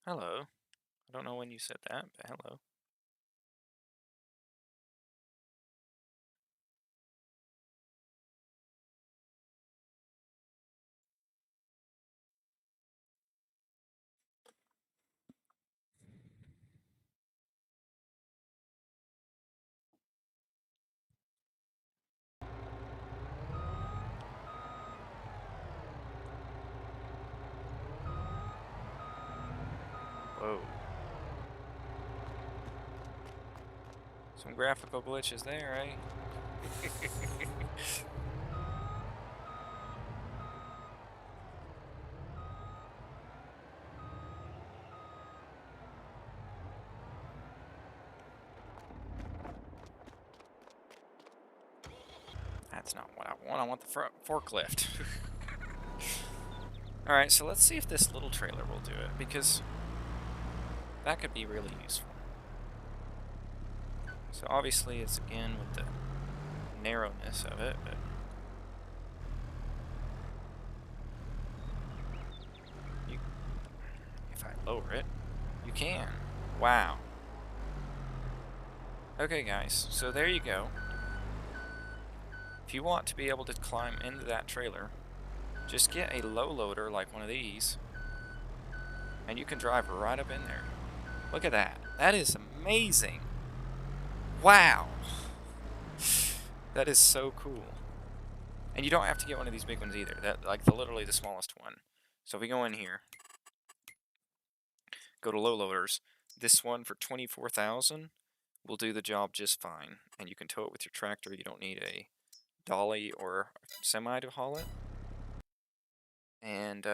Hello. I don't know when you said that, but hello. Whoa. Some graphical glitches there, eh? That's not what I want. I want the forklift. Alright, so let's see if this little trailer will do it, because that could be really useful. So obviously it's again with the narrowness of it, but you, if I lower it, you can. Wow. Okay, guys, so there you go. If you want to be able to climb into that trailer, just get a low loader like one of these, and you can drive right up in there. Look at that. That is amazing. Wow. That is so cool. And you don't have to get one of these big ones either. That like literally the smallest one. So if we go in here, go to low loaders, this one for 24,000 will do the job just fine. And you can tow it with your tractor. You don't need a dolly or semi to haul it. And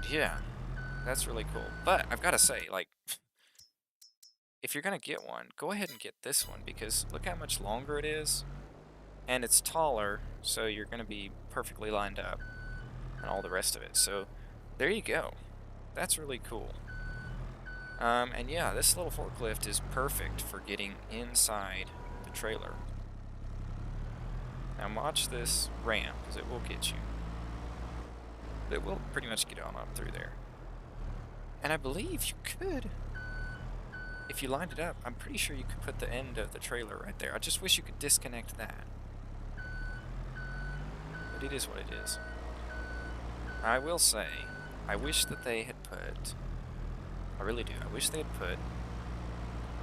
yeah, that's really cool. But I've got to say, like, if you're going to get one, go ahead and get this one because look how much longer it is. And it's taller, so you're going to be perfectly lined up and all the rest of it. So there you go. That's really cool. And yeah, this little forklift is perfect for getting inside the trailer. Now watch this ramp, because it will get you. It will pretty much get on up through there. And I believe you could, if you lined it up, I'm pretty sure you could put the end of the trailer right there. I just wish you could disconnect that. But it is what it is. I will say, I wish that they had put, I really do, I wish they had put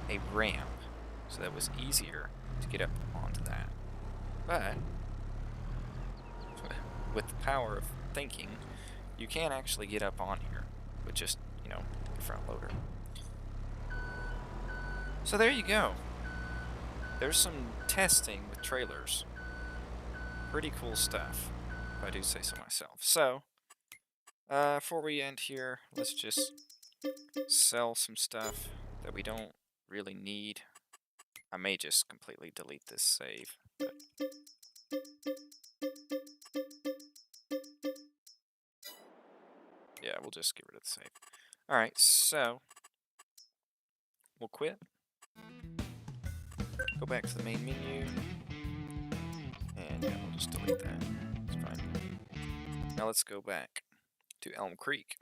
a ramp so that it was easier to get up onto that. But, with the power of thinking, you can actually get up on here with just, you know, the front loader. So there you go. There's some testing with trailers. Pretty cool stuff, if I do say so myself. So, before we end here, let's just sell some stuff that we don't really need. I may just completely delete this save. But yeah, we'll just get rid of the save. Alright, so we'll quit. Go back to the main menu. And yeah, we'll just delete that. It's fine. Now let's go back to Elm Creek.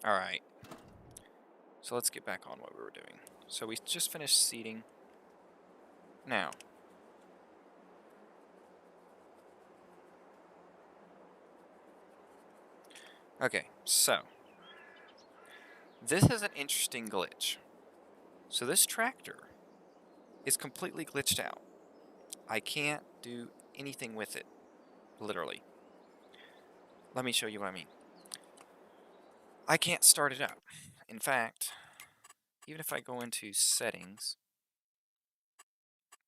Alright. So let's get back on what we were doing. So we just finished seating. Now, okay, so this is an interesting glitch. So this tractor is completely glitched out. I can't do anything with it, literally. Let me show you what I mean. I can't start it up. In fact, even if I go into settings,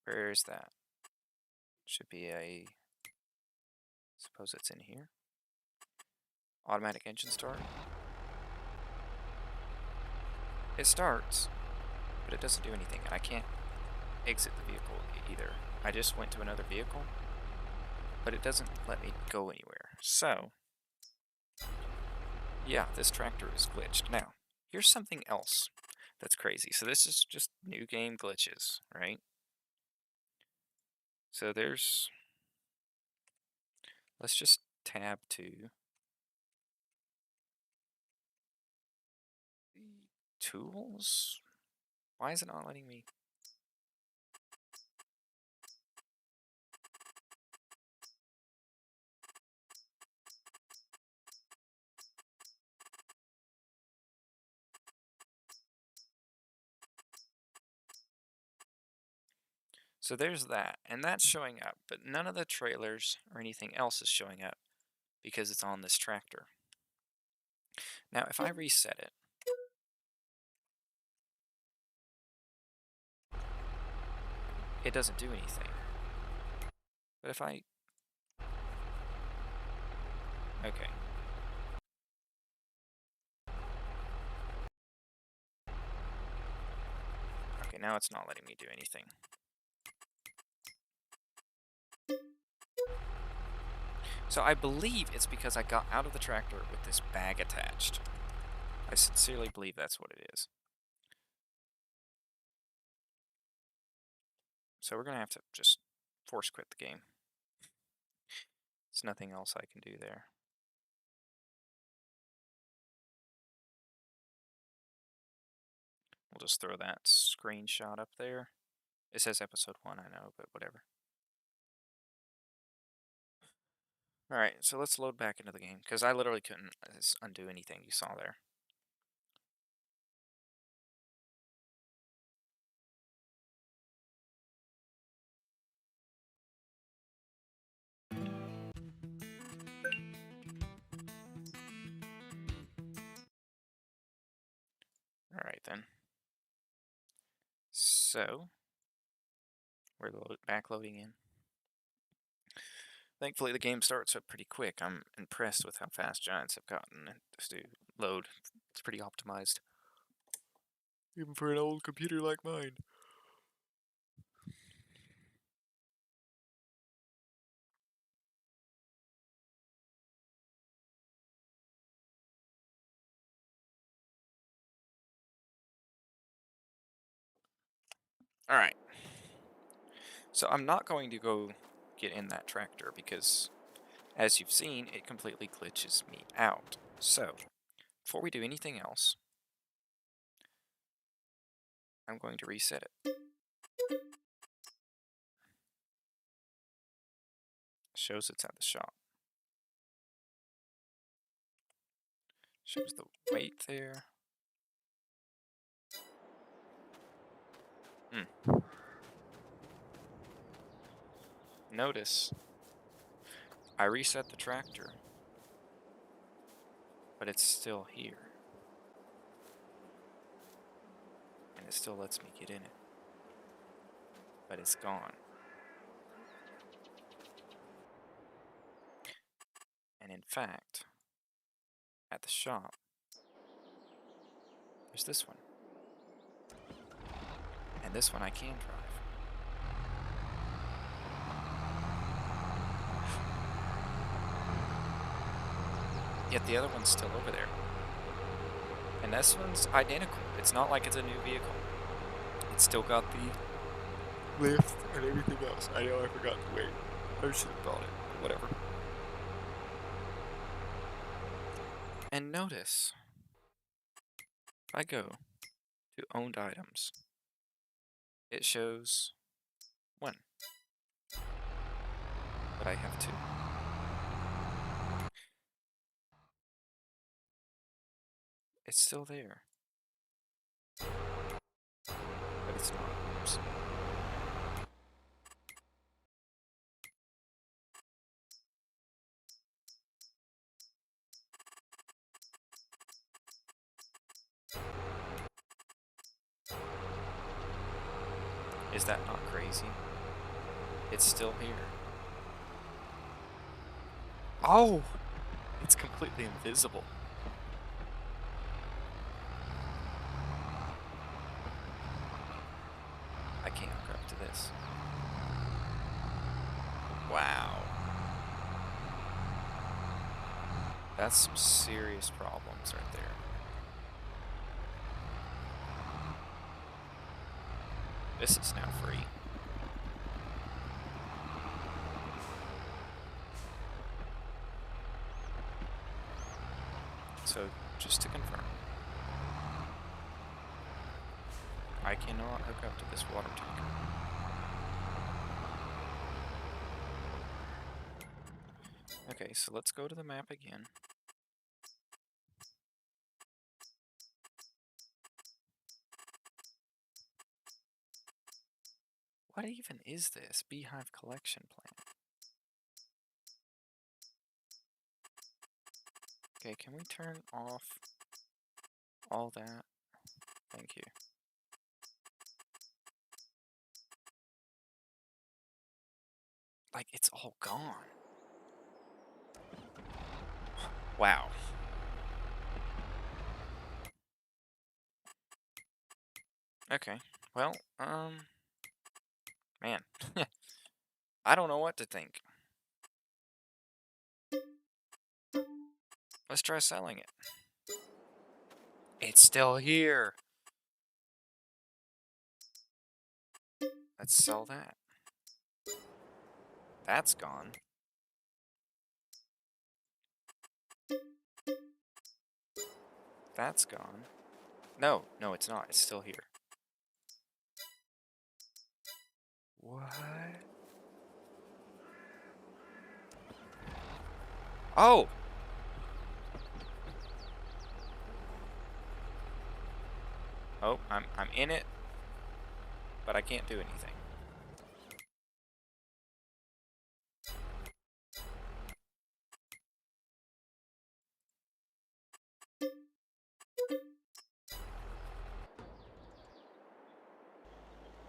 where is that? Should be a, suppose it's in here. Automatic engine start. It starts, but it doesn't do anything, and I can't exit the vehicle either. I just went to another vehicle, but it doesn't let me go anywhere. So, yeah, this tractor is glitched. Now, here's something else that's crazy. So this is just new game glitches, right? So there's, let's just tab to tools. Why is it not letting me? So there's that, and that's showing up, but none of the trailers or anything else is showing up because it's on this tractor. Now, if I reset it, it doesn't do anything. But if I... Okay. Okay, now it's not letting me do anything. So I believe it's because I got out of the tractor with this bag attached. I sincerely believe that's what it is. So we're going to have to just force quit the game. There's nothing else I can do there. We'll just throw that screenshot up there. It says episode 1, I know, but whatever. Alright, so let's load back into the game, because I literally couldn't undo anything you saw there. Alright then. So, we're back loading in. Thankfully, the game starts up pretty quick. I'm impressed with how fast Giants have gotten to load. It's pretty optimized. Even for an old computer like mine. Alright. So I'm not going to go get in that tractor because, as you've seen, it completely glitches me out. So, before we do anything else, I'm going to reset it. Shows it's at the shop. Shows the weight there. Notice, I reset the tractor, but it's still here. And it still lets me get in it. But it's gone. And in fact, at the shop, there's this one. And this one I can drive. Yet the other one's still over there. And this one's identical. It's not like it's a new vehicle. It's still got the lift and everything else. I know I forgot the weight. I should have brought it. Whatever. And notice, if I go to owned items, it shows 1. But I have 2. It's still there. But it's not. Oops. Is that not crazy? It's still here. Oh! It's completely invisible. I can't hook up to this. Wow. That's some serious problems right there. This is now free. So, just to confirm, I cannot hook up to this water tanker. Okay, so let's go to the map again. What even is this? Beehive collection plant. Okay, can we turn off all that? Thank you. Like, it's all gone. Wow. Okay. Well, man. I don't know what to think. Let's try selling it. It's still here. Let's sell that. That's gone. That's gone. No, no, it's not. It's still here. What? Oh! Oh, I'm in it, but I can't do anything.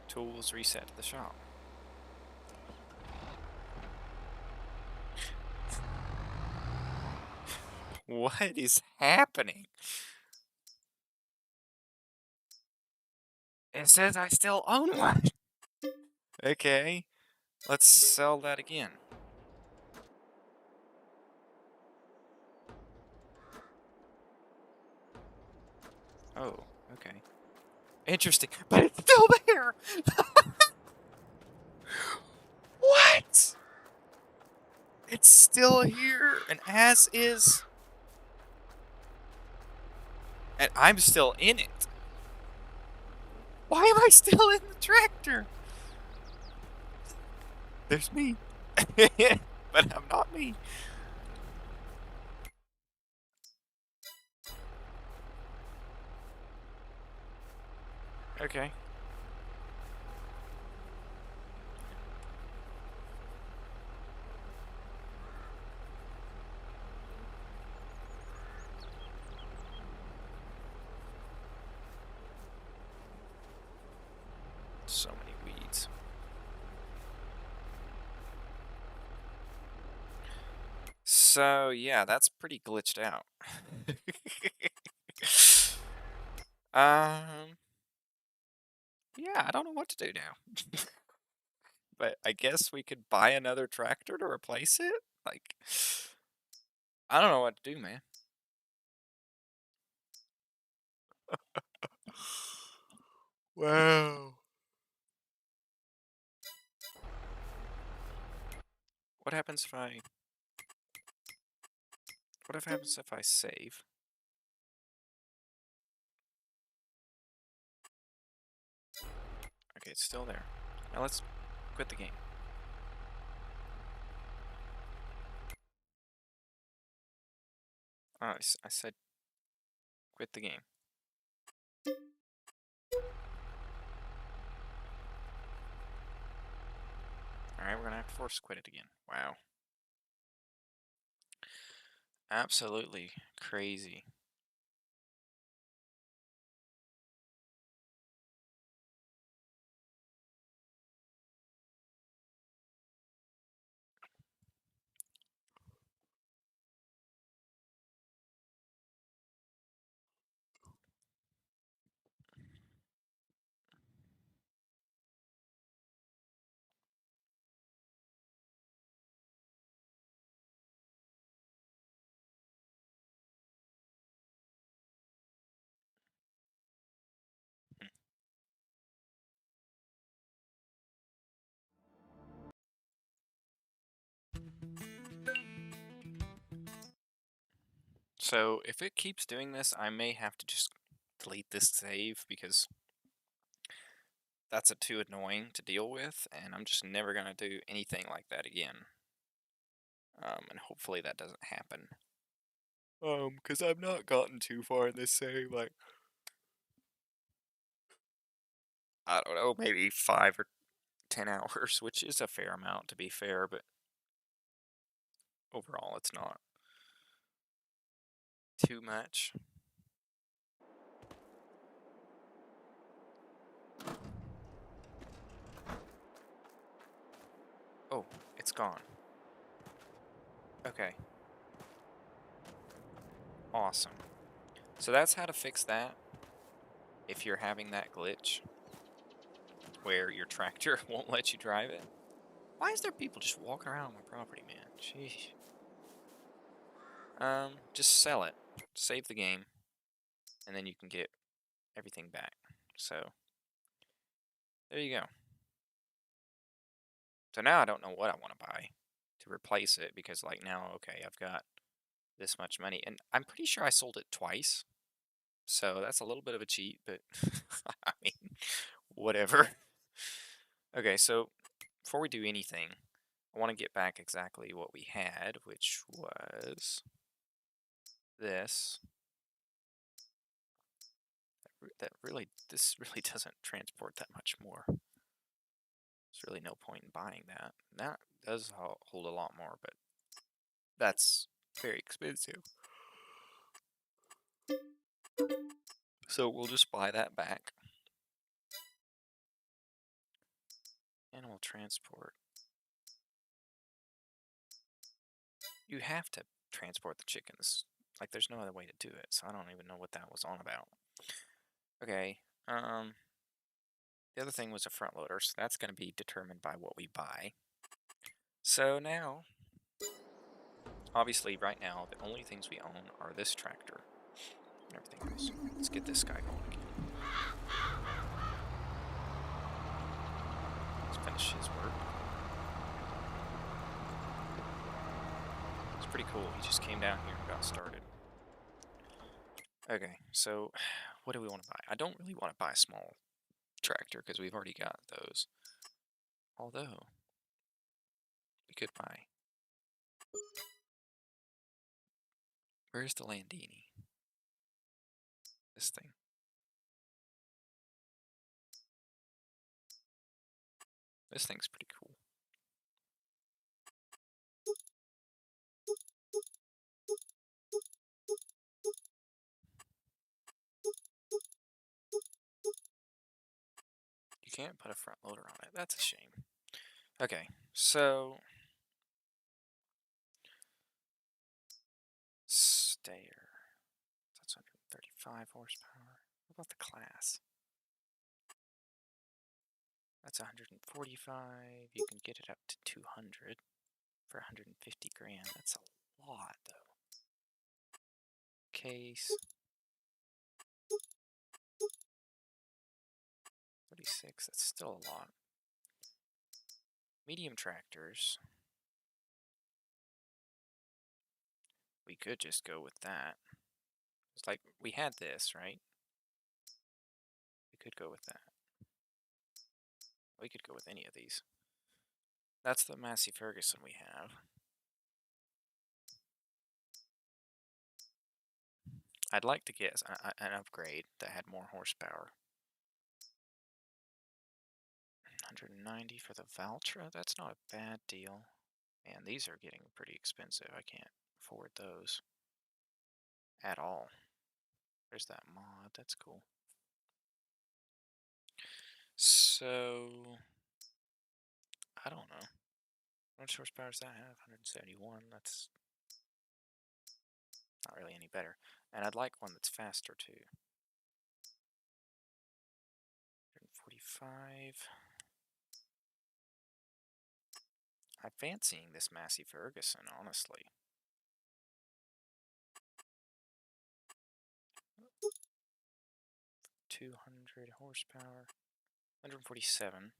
Tools reset to the shop. What is happening? It says I still own one. Okay, let's sell that again. Oh, okay. Interesting, but it's still there. What? It's still here, and as is. And I'm still in it. Why am I still in the tractor? There's me. But I'm not me. Okay. So many weeds. So, yeah, that's pretty glitched out. Um, yeah, I don't know what to do now. But I guess we could buy another tractor to replace it? Like, I don't know what to do, man. Wow. What happens if I... What happens if I save? Okay, it's still there. Now let's quit the game. Oh, I said quit the game. Alright, we're gonna have to force quit it again. Wow. Absolutely crazy. So, if it keeps doing this, I may have to just delete this save because that's too annoying to deal with, and I'm just never gonna do anything like that again. And hopefully that doesn't happen. Because I've not gotten too far in this save, like, I don't know, maybe 5 or 10 hours, which is a fair amount to be fair, but overall it's not. too much. Oh, it's gone. Okay, awesome. So that's how to fix that if you're having that glitch where your tractor won't let you drive it. Why is there people just walking around on my property, man? Sheesh. Just sell it. Save the game, and then you can get everything back. So, there you go. So now I don't know what I want to buy to replace it because, like, now, okay, I've got this much money, and I'm pretty sure I sold it twice. So that's a little bit of a cheat, but I mean, whatever. Okay, so before we do anything, I want to get back exactly what we had, which was this. This really doesn't transport that much more. There's really no point in buying that. That does hold a lot more, but that's very expensive. So we'll just buy that back. Animal transport. You have to transport the chickens. Like, there's no other way to do it, so I don't even know what that was on about. Okay, the other thing was a front loader, so that's going to be determined by what we buy. So now, obviously, right now, the only things we own are this tractor and everything else. Let's get this guy going again. Let's finish his work. It's pretty cool. He just came down here and got started. Okay, so what do we want to buy? I don't really want to buy a small tractor because we've already got those. Although, we could buy. Where's the Landini? This thing. This thing's pretty cool. You can't put a front loader on it. That's a shame. Okay, so stayer. That's 135 horsepower. What about the class? That's 145. You can get it up to 200 for 150 grand. That's a lot, though. Case. 36. That's still a lot. Medium tractors. We could just go with that. It's like we had this, right? We could go with that. We could go with any of these. That's the Massey Ferguson we have. I'd like to get an upgrade that had more horsepower. 190 for the Valtra? That's not a bad deal. And these are getting pretty expensive. I can't afford those at all. There's that mod. That's cool. So, I don't know. How much horsepower does that have? 171. That's not really any better. And I'd like one that's faster too. 145. I'm fancying this Massey Ferguson, honestly. 200 horsepower. 147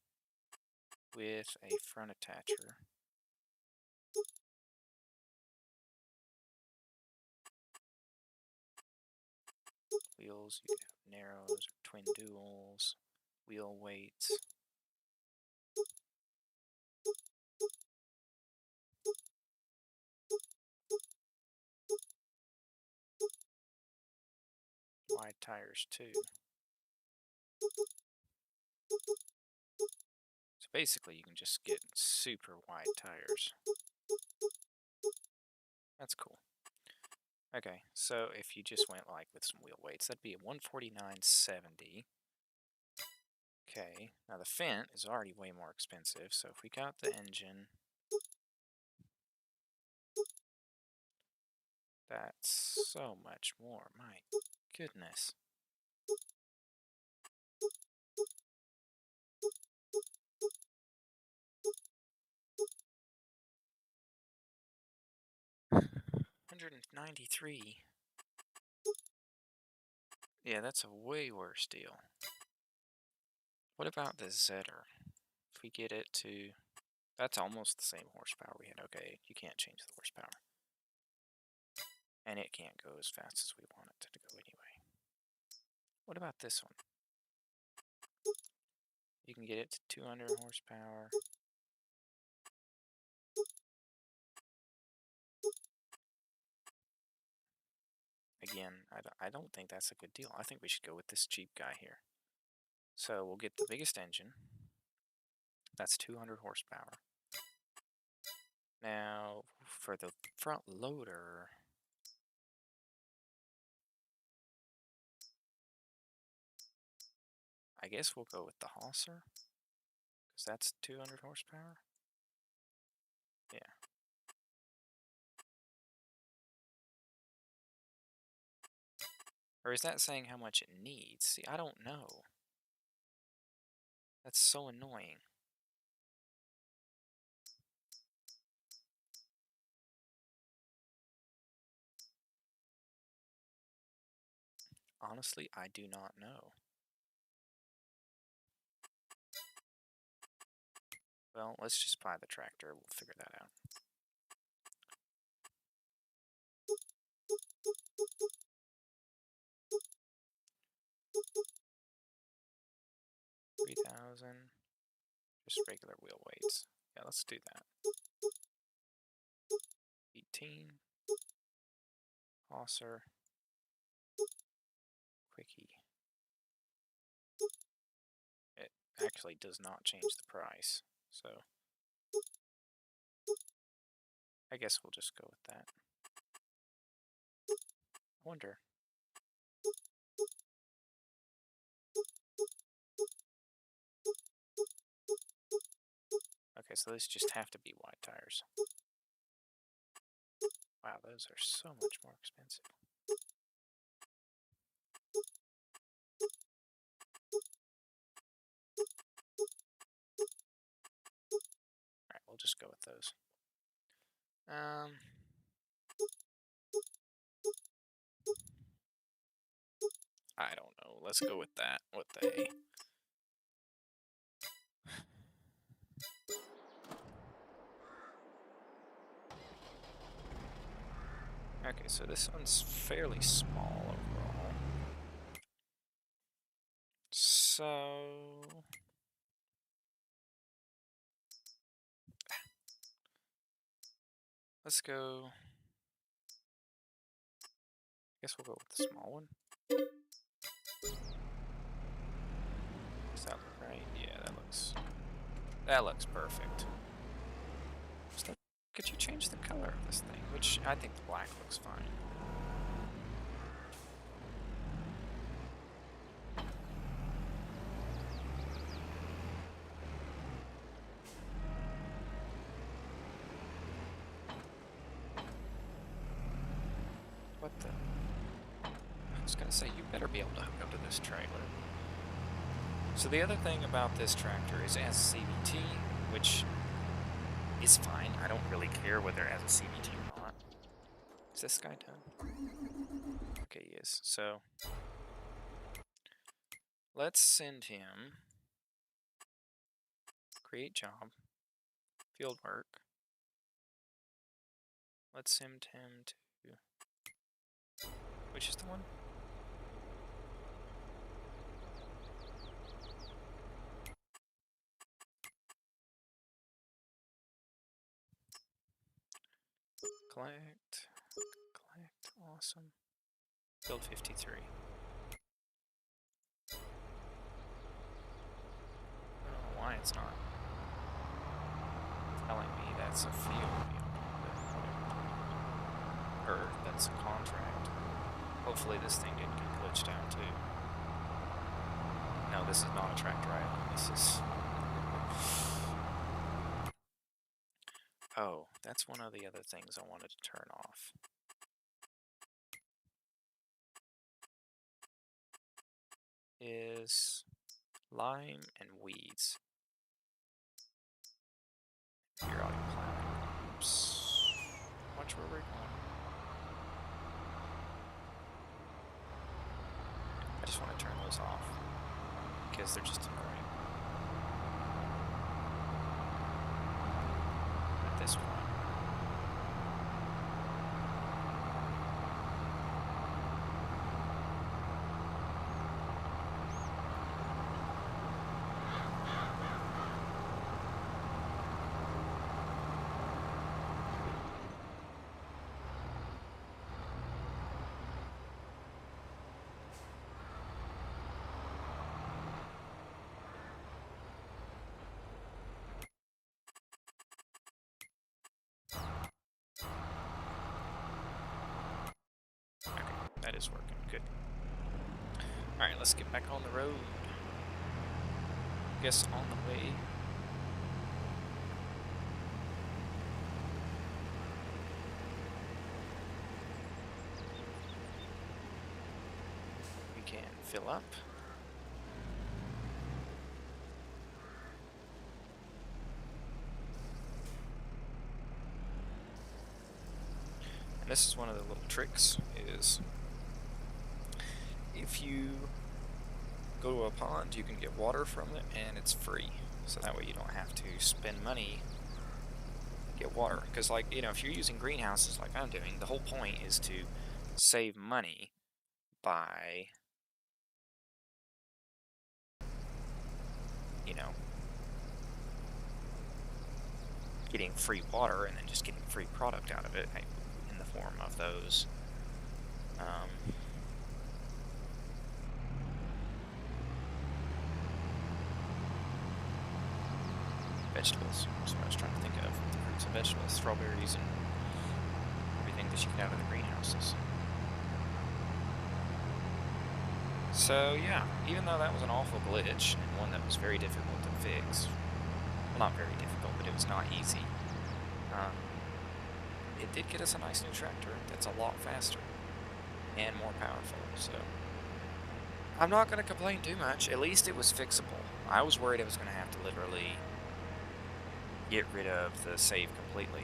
with a front attacher. Wheels, you can have narrows or twin duals. Wheel weights. Wide tires too. So basically you can just get super wide tires. That's cool. Okay, so if you just went like with some wheel weights, that'd be a 149.70. Okay, now the Fent is already way more expensive, so if we got the engine, that's so much more. My goodness. $193. Yeah, that's a way worse deal. What about the Zetter? If we get it to... That's almost the same horsepower we had. Okay, you can't change the horsepower. And it can't go as fast as we want it to go anyway. What about this one? You can get it to 200 horsepower. Again, I don't think that's a good deal. I think we should go with this cheap guy here. So we'll get the biggest engine. That's 200 horsepower. Now, for the front loader... I guess we'll go with the Hauser, because that's 200 horsepower. Yeah. Or is that saying how much it needs? See, I don't know. That's so annoying. Honestly, I do not know. Well, let's just buy the tractor. We'll figure that out. $3,000. Just regular wheel weights. Yeah, let's do that. 18. Hauser. Quickie. It actually does not change the price, so I guess we'll just go with that. I wonder. Okay, so these just have to be wide tires. Wow, those are so much more expensive. Alright, we'll just go with those. I don't know. Let's go with that. What the hey? Okay, so this one's fairly small overall. So... let's go... I guess we'll go with the small one. Does that look right? Yeah, that looks perfect. Just could you change the color of this thing? Which I think the black looks fine. What the? I was gonna say, you better be able to hook up to this trailer. So the other thing about this tractor is it has CVT, which is fine. I don't really care whether it has a CVT or not. Is this guy done? Okay, he is. So let's send him create job, field work. Let's send him to, which is the one? Collect, awesome. Build 53. I don't know why it's not telling me that's a field. or that's a contract. Hopefully this thing didn't get glitched out too. No, this is not a tractor I own. This is... Oh, that's one of the other things I wanted to turn off. Is lime and weeds. Periodic plowing. Oops. Watch where we're going. I just want to turn those off because they're just annoying. At this point. That is working. Good. Alright, let's get back on the road. Guess on the way. We can fill up. And this is one of the little tricks is if you go to a pond, you can get water from it, and it's free. So that way you don't have to spend money to get water. Because, like, you know, if you're using greenhouses like I'm doing, the whole point is to save money by, you know, getting free water and then just getting free product out of it in the form of those vegetables. That's what I was trying to think of. The fruits and vegetables, strawberries, and everything that you can have in the greenhouses. So yeah, even though that was an awful glitch and one that was very difficult to fix, well, not very difficult, but it was not easy, it did get us a nice new tractor that's a lot faster and more powerful, so I'm not going to complain too much. At least it was fixable. I was worried I was going to have to literally get rid of the save completely,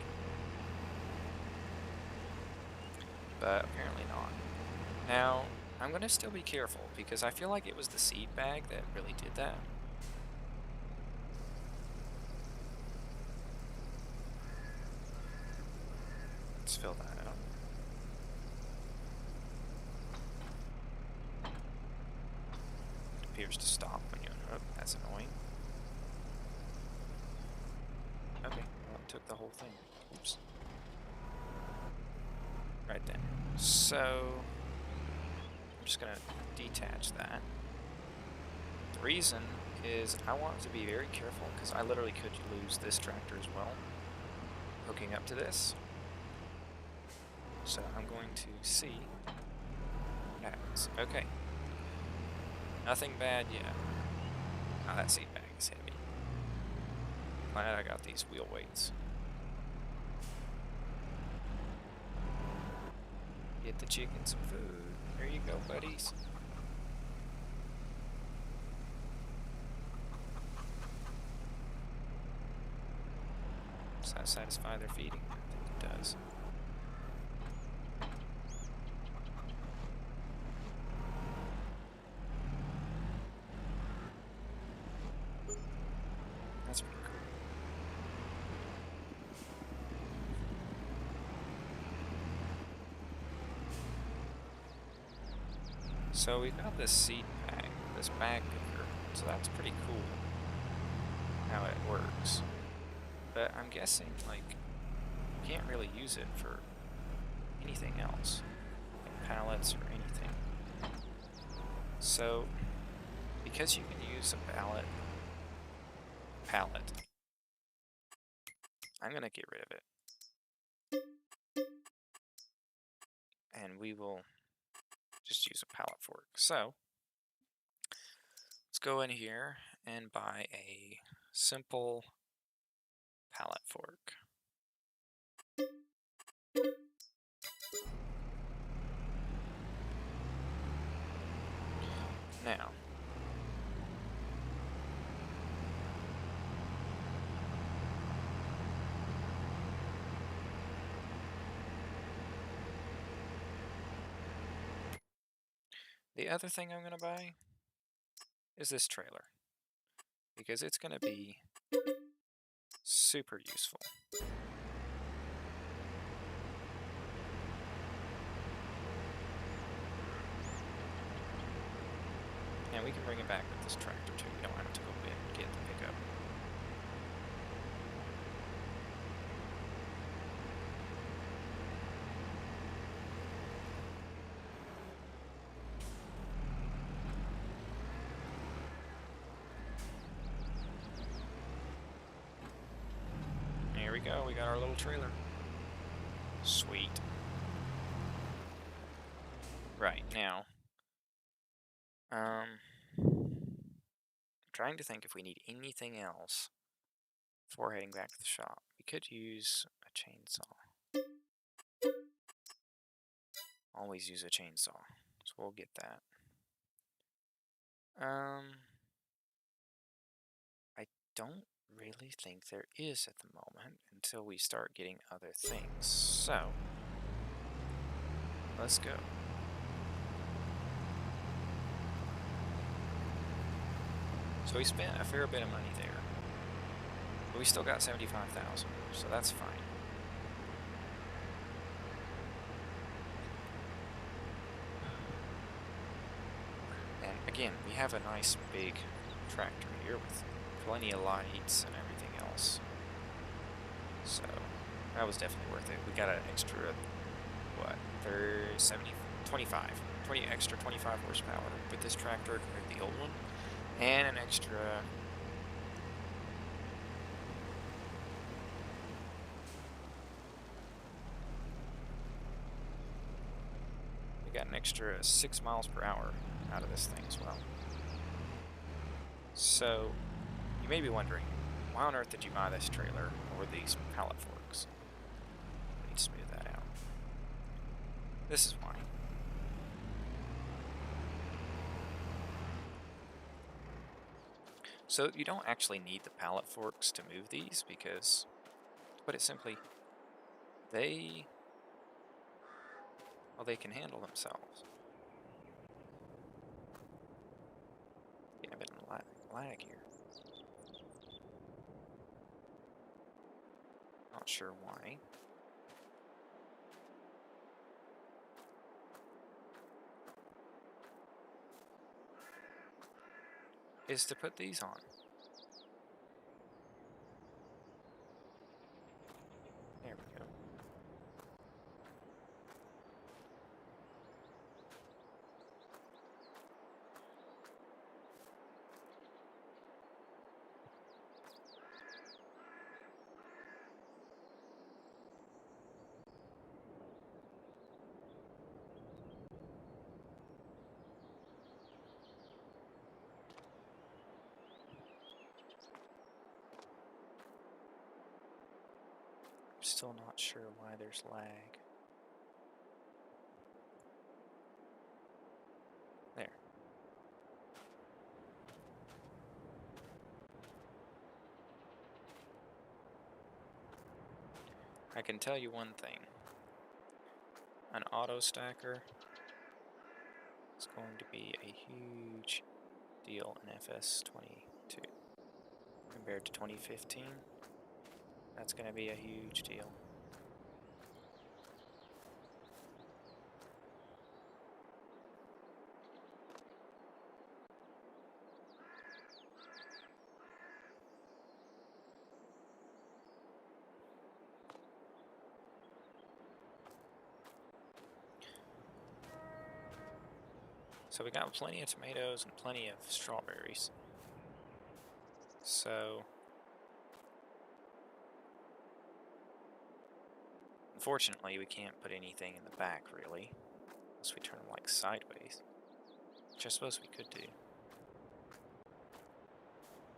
but apparently not. Now, I'm going to still be careful because I feel like it was the seed bag that really did that. Let's fill that up. It appears to stop when you... Oh, that's annoying. Okay, well, it took the whole thing. Oops. Right then. So, I'm just going to detach that. The reason is I want to be very careful because I literally could lose this tractor as well, hooking up to this. So I'm going to see what happens. Okay. Nothing bad yet. Oh, that seat bag is heavy. Glad I got these wheel weights. Get the chicken some food. There you go, buddies. Does that satisfy their feeding? I think it does. That's pretty cool. So we've got this seed bag, this bag picker, so that's pretty cool how it works. But I'm guessing, like, you can't really use it for anything else, like pallets or anything. So, because you can use a pallet, I'm gonna get rid of it. and we will just use a pallet fork. So let's go in here and buy a simple pallet fork. Now, the other thing I'm going to buy is this trailer, because it's going to be super useful. And we can bring it back with this tractor too. We don't have to go get the pickup. Here we go. We got our little trailer. Sweet. Right, now, I'm trying to think if we need anything else before heading back to the shop. We could use a chainsaw. Always use a chainsaw, so we'll get that. I don't really think there is at the moment until we start getting other things. So, let's go. So we spent a fair bit of money there, but we still got 75,000, so that's fine. And again, we have a nice big tractor here with plenty of lights and everything else. So that was definitely worth it. We got an extra, what, 25 horsepower with this tractor compared to the old one. And an extra we got an extra 6 miles per hour out of this thing as well. So you may be wondering, why on earth did you buy this trailer or these pallet forks? Let me smooth that out. This is why. So you don't actually need the pallet forks to move these because, to put it simply, they can handle themselves. Getting a bit of lag here. Not sure why. Is to put these on. There we go. Still not sure why there's lag. There. I can tell you one thing. An auto stacker is going to be a huge deal in FS22 compared to 2015. That's going to be a huge deal. So we got plenty of tomatoes and plenty of strawberries. So unfortunately, we can't put anything in the back, really. Unless we turn them like sideways. Which I suppose we could do.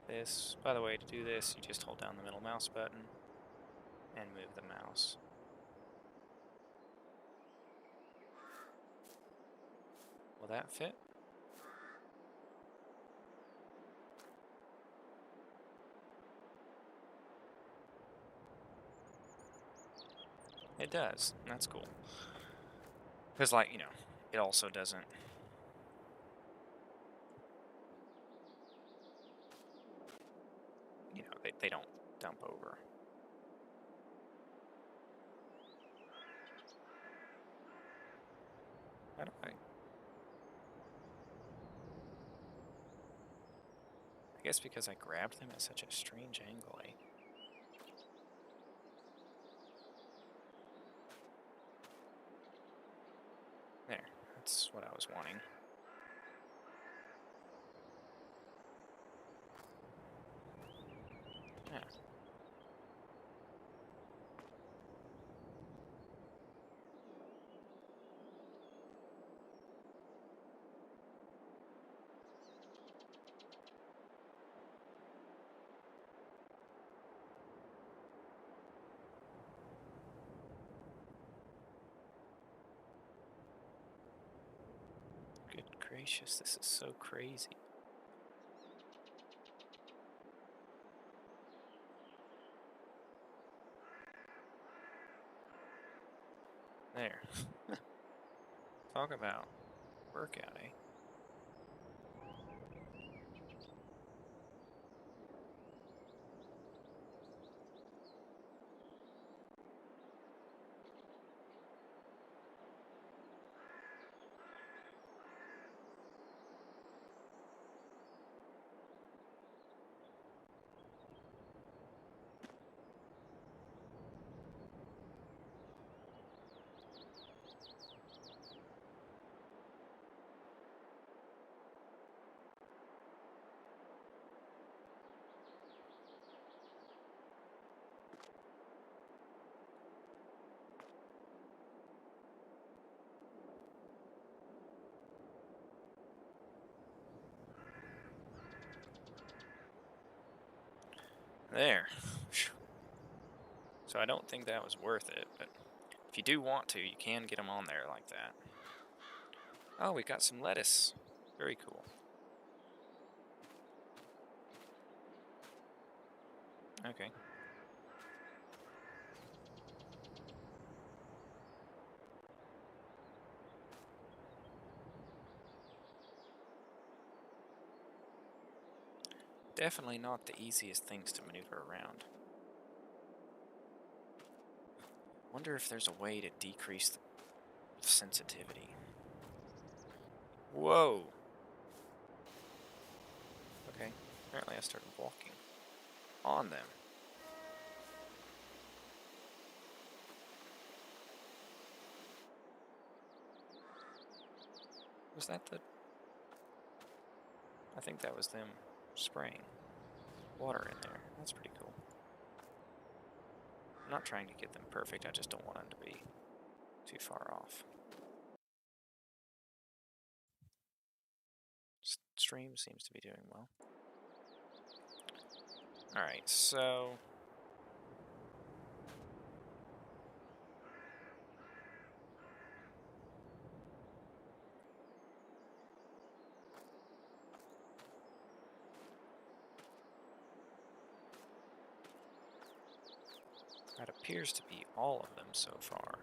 This, by the way, to do this, you just hold down the middle mouse button and move the mouse. Will that fit? It does. That's cool. Because, like, you know, it also doesn't... You know, they don't dump over. How do I guess because I grabbed them at such a strange angle, eh? There, that's what I was wanting. Yeah. Good gracious, this is so crazy. There. Talk about workout, eh? There. So I don't think that was worth it, but if you do want to, you can get them on there like that. Oh, we got some lettuce. Very cool. Okay. Definitely not the easiest things to maneuver around. Wonder if there's a way to decrease the sensitivity. Whoa! Okay, apparently I started walking on them. Was that the... I think that was them spraying water in there. That's pretty cool. I'm not trying to get them perfect, I just don't want them to be too far off. Stream seems to be doing well. Alright, so... that appears to be all of them so far.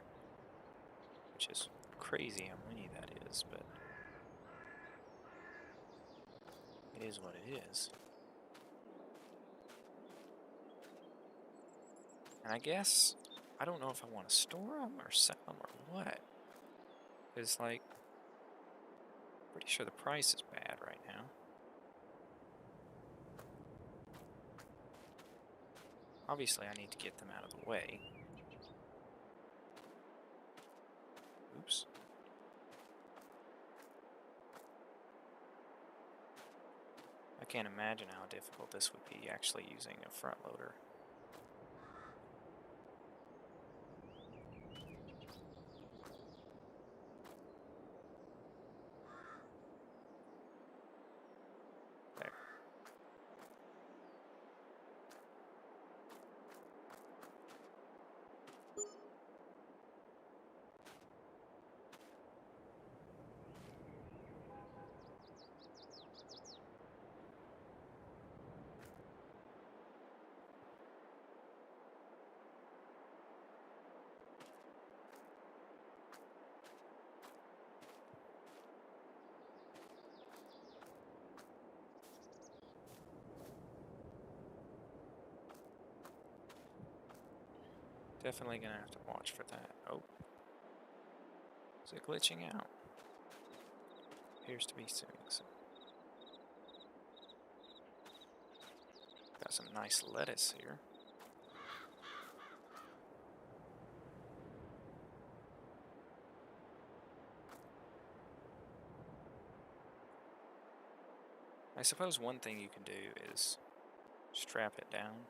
Which is crazy how many that is, but... it is what it is. And I guess, I don't know if I want to store them or sell them or what. Because, like, pretty sure the price is bad right now. Obviously, I need to get them out of the way. Oops. I can't imagine how difficult this would be actually using a front loader. Definitely gonna have to watch for that. Oh. Is it glitching out? Appears to be doing so. Got some nice lettuce here. I suppose one thing you can do is strap it down.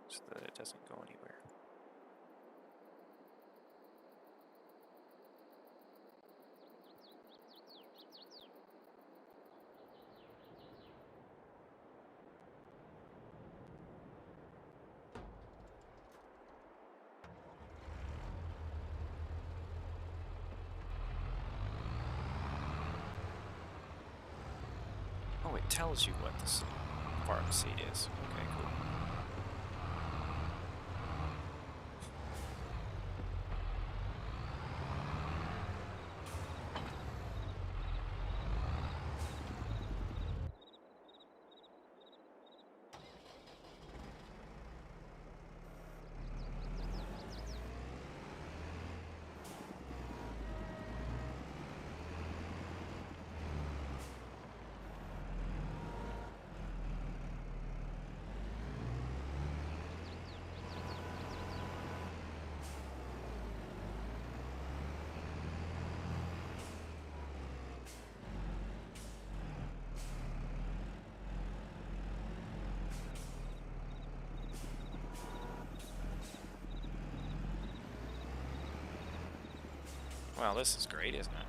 So that it doesn't go anywhere. Oh, it tells you what the part of the seat is. Okay, cool. Wow, this is great, isn't it?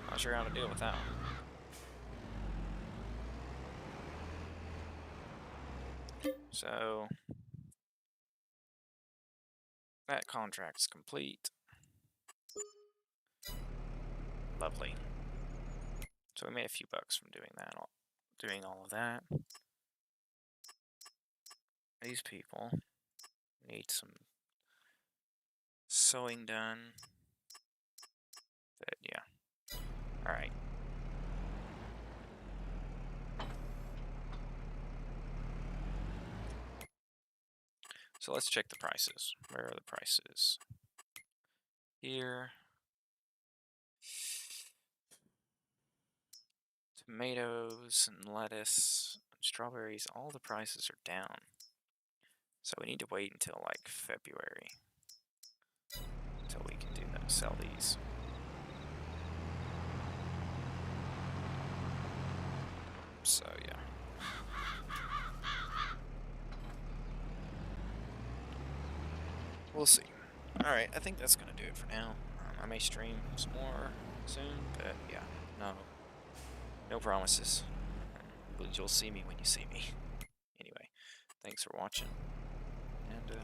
Not sure how to deal with that one. So, that contract's complete. Lovely. So we made a few bucks from doing that, doing all of that. These people need some sewing done. But yeah. Alright. So let's check the prices. Where are the prices? Here. Tomatoes and lettuce and strawberries, all the prices are down. So we need to wait until like February until we can do that, sell these. So yeah. We'll see. Alright, I think that's gonna do it for now. I may stream some more soon, but yeah, no promises. But you'll see me when you see me. Anyway, thanks for watching, and